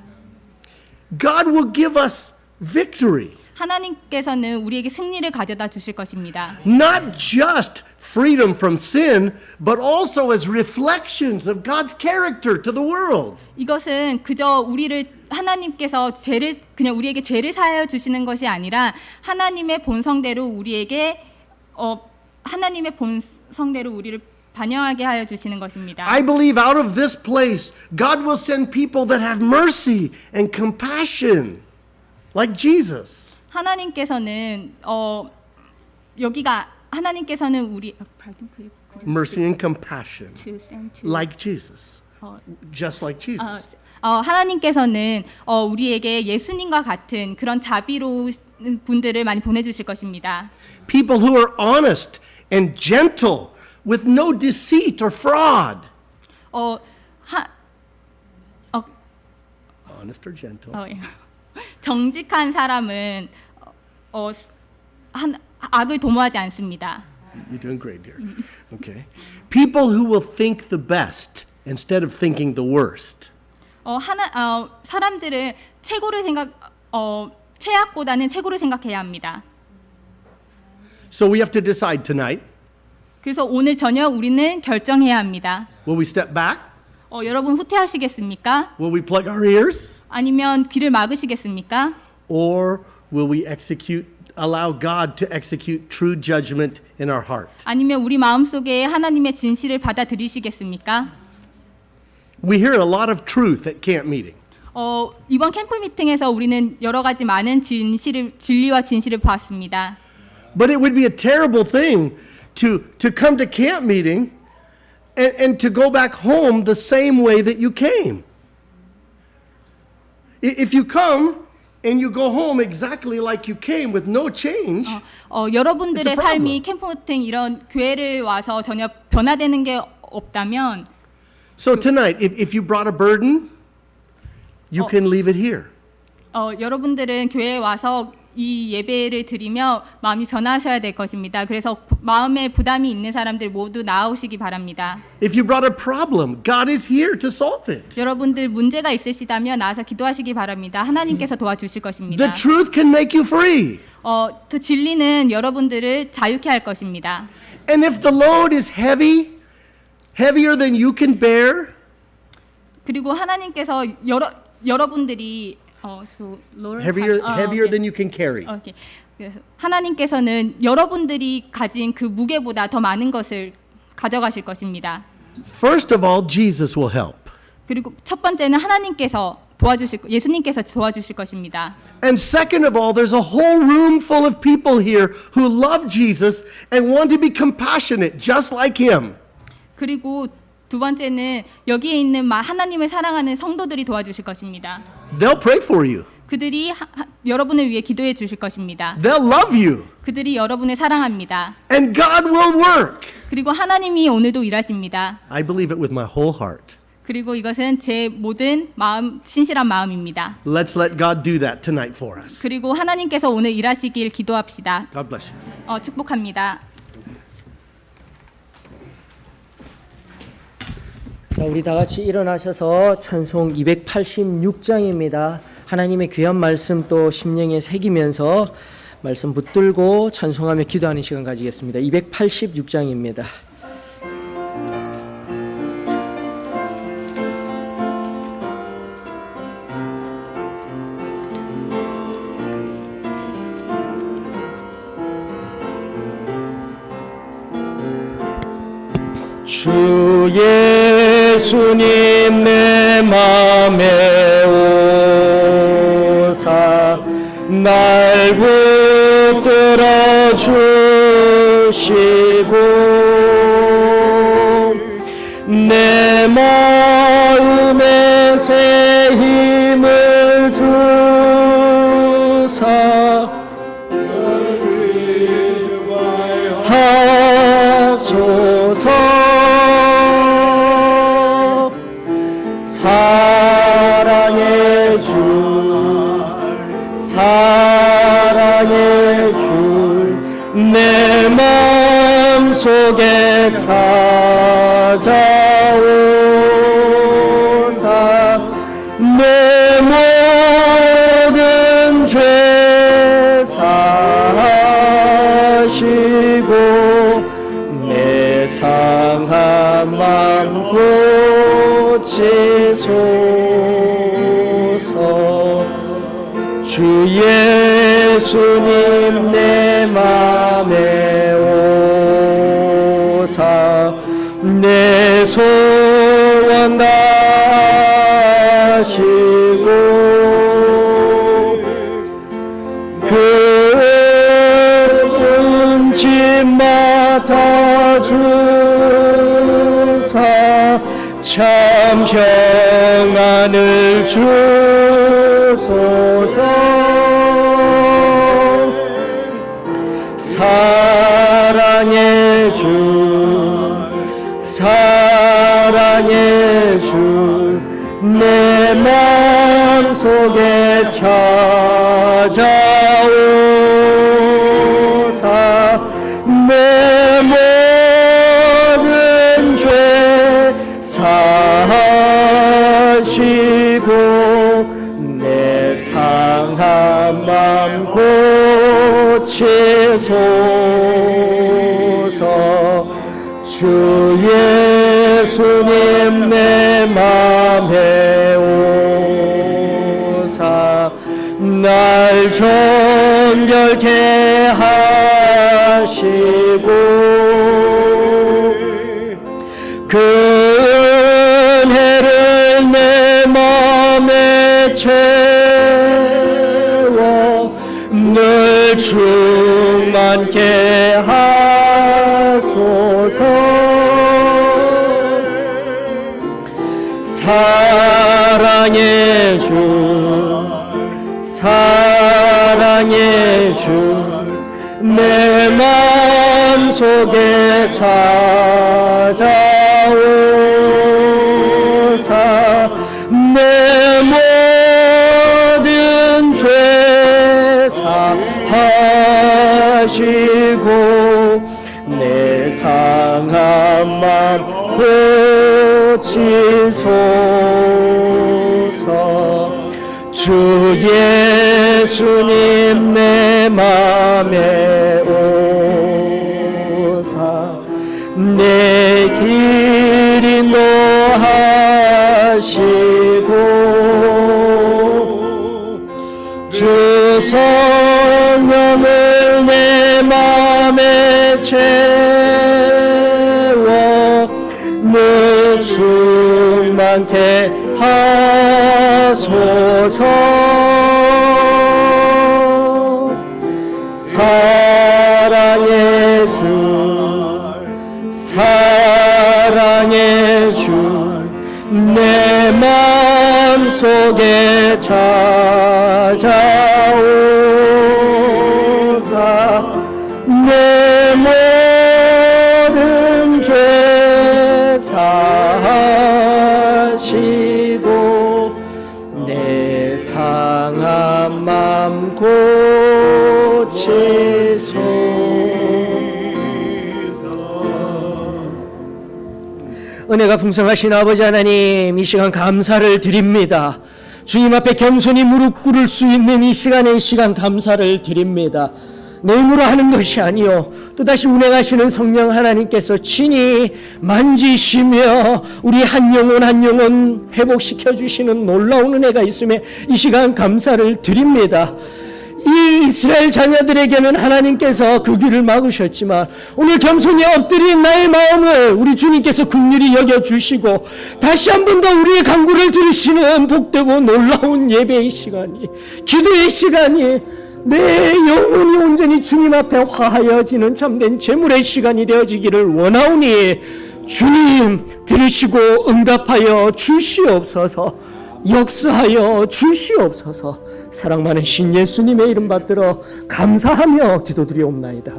D: God will give us victory.
J: 하나님께서는 우리에게 승리를 가져다 주실 것입니다.
D: Not just freedom from sin, but also as reflections of God's character to the world.
J: 이것은 그저 하나님께서 우리에게 죄를 사하여 주시는 것이 아니라 하나님의 본성대로 우리를 반영하게 하여 주시는 것입니다.
D: I believe out of this place, God will send people that have mercy and compassion, like Jesus.
J: 하나님께서는
D: Mercy and compassion, like Jesus, just like Jesus.
J: 하나님께서는 우리에게 예수님과 같은 그런 자비로운 분들을 많이 보내주실 것입니다.
D: People who are honest and gentle, with no deceit or fraud. Honest or gentle.
J: 정직한 사람은 악을 도모하지 않습니다.
D: You're doing great, dear. Okay. People who will think the best instead of thinking the worst.
J: 사람들은 최악보다는 최고를 생각해야 합니다.
D: So we have to decide tonight.
J: 그래서 오늘 저녁 우리는 결정해야 합니다.
D: Will we step back?
J: 여러분 후퇴하시겠습니까?
D: Will we plug our ears?
J: 아니면 귀를 막으시겠습니까?
D: or will we allow God to execute true judgment in our heart?
J: 아니면 우리 마음속에 하나님의 진실을 받아들이시겠습니까?
D: We hear a lot of truth at camp meeting.
J: 이번 캠프 미팅에서 우리는 여러 가지 많은 진리와 진실을 보았습니다.
D: But it would be a terrible thing to come to camp meeting and to go back home the same way that you came. If you come and you go home exactly like you came with no change,
J: 여러분들의
D: It's a problem.
J: 삶이 캠프 미팅 이런 교회를 와서 전혀 변화되는 게 없다면
D: so tonight, if you brought a burden, you can leave it here.
J: 여러분들은 교회에 와서 이 예배를 드리며 마음이 변화하셔야 될 것입니다. 그래서 마음에 부담이 있는 사람들 모두 나오시기 바랍니다.
D: If you brought a problem, God is here to solve it.
J: 여러분들 문제가 있으시다면 나와서 기도하시기 바랍니다. 하나님께서 도와주실 것입니다.
D: The truth can make you free.
J: 그 진리는 여러분들을 자유케 할 것입니다.
D: And if the load is heavier than you can bear,
J: 그리고 하나님께서 여러분들이
D: heavier than you can carry.
J: 오케이. 그래서 하나님께서는 여러분들이 가진 그 무게보다 더 많은 것을 가져가실 것입니다.
D: First of all, Jesus will help.
J: 그리고 첫 번째는 예수님께서 도와주실 것입니다.
D: And second of all, there's a whole room full of people here who love Jesus and want to be compassionate just like him.
J: 그리고 두 번째는 여기에 있는 하나님을 사랑하는 성도들이 도와주실 것입니다.
D: They'll pray for you.
J: 그들이 여러분을 위해 기도해 주실 것입니다.
D: They'll love you.
J: 그들이 여러분을 사랑합니다.
D: And God will work.
J: 그리고 하나님이 오늘도 일하십니다.
D: I believe it with my whole heart.
J: 그리고 이것은 제 모든 신실한 마음입니다.
D: Let's let God do that tonight for us.
J: 그리고 하나님께서 오늘 일하시길 기도합시다.
D: God bless you.
J: 축복합니다.
B: 자, 우리 다 같이 일어나셔서 찬송 286장입니다. 하나님의 귀한 말씀 또 심령에 새기면서 말씀 붙들고 찬송하며 기도하는 시간 가지겠습니다. 286장입니다.
A: 주 예수님 내 맘에 오사 날 붙들어 주시고 내 마음에 새 힘을 주사 하소서. 사랑의 주 내 마음속에 찾아오사 내 모든 죄 사하시고 내 상한 맘 고치소서. 주 예수님 내 맘에 오사 내 소원 다하시고 그 짐 맡아주사 참 평안을 주소서. 사랑의 주 내 마음속에 찾아오사 내 모든 죄 사하시고 내 상한 맘 고치소서. 주 예수님 내 맘에 오사 날
B: 정결케 하시고 그 은혜를 내 마음에 채워 늘 충만케 하소서. 사랑의 주 사랑의 주 내 마음속에 찾아오사 내 모든 죄 사하시고 내 상한 맘 고치소서. 주 예수님 내 맘에 오사 내 길 인도하시고 주 성령을 내 맘에 채워 늘 충만케 하소서. 사랑의 주 사랑의 주 내 마음속에 찾아오사 내 모든 죄 사하시고 내 상한 맘 고치소서. 은혜가 풍성하신 아버지 하나님, 이 시간 감사를 드립니다. 주님 앞에 겸손히 무릎 꿇을 수 있는 이 시간에 이 시간 감사를 드립니다. 내 힘으로 하는 것이 아니요 또다시 운행하시는 성령 하나님께서 친히 만지시며 우리 한 영혼 회복시켜 주시는 놀라운 은혜가 있음에 이 시간 감사를 드립니다. 이 이스라엘 자녀들에게는 하나님께서 그 길을 막으셨지만 오늘 겸손히 엎드린 나의 마음을 우리 주님께서 긍휼히 여겨주시고 다시 한 번 더 우리의 간구를 들으시는 복되고 놀라운 예배의 시간이, 기도의 시간이, 내 영혼이 온전히 주님 앞에 화하여지는 참된 제물의 시간이 되어지기를 원하오니 주님 들으시고 응답하여 주시옵소서. 역사하여 주시옵소서. 사랑 많은 신 예수님의 이름 받들어 감사하며 기도드리옵나이다.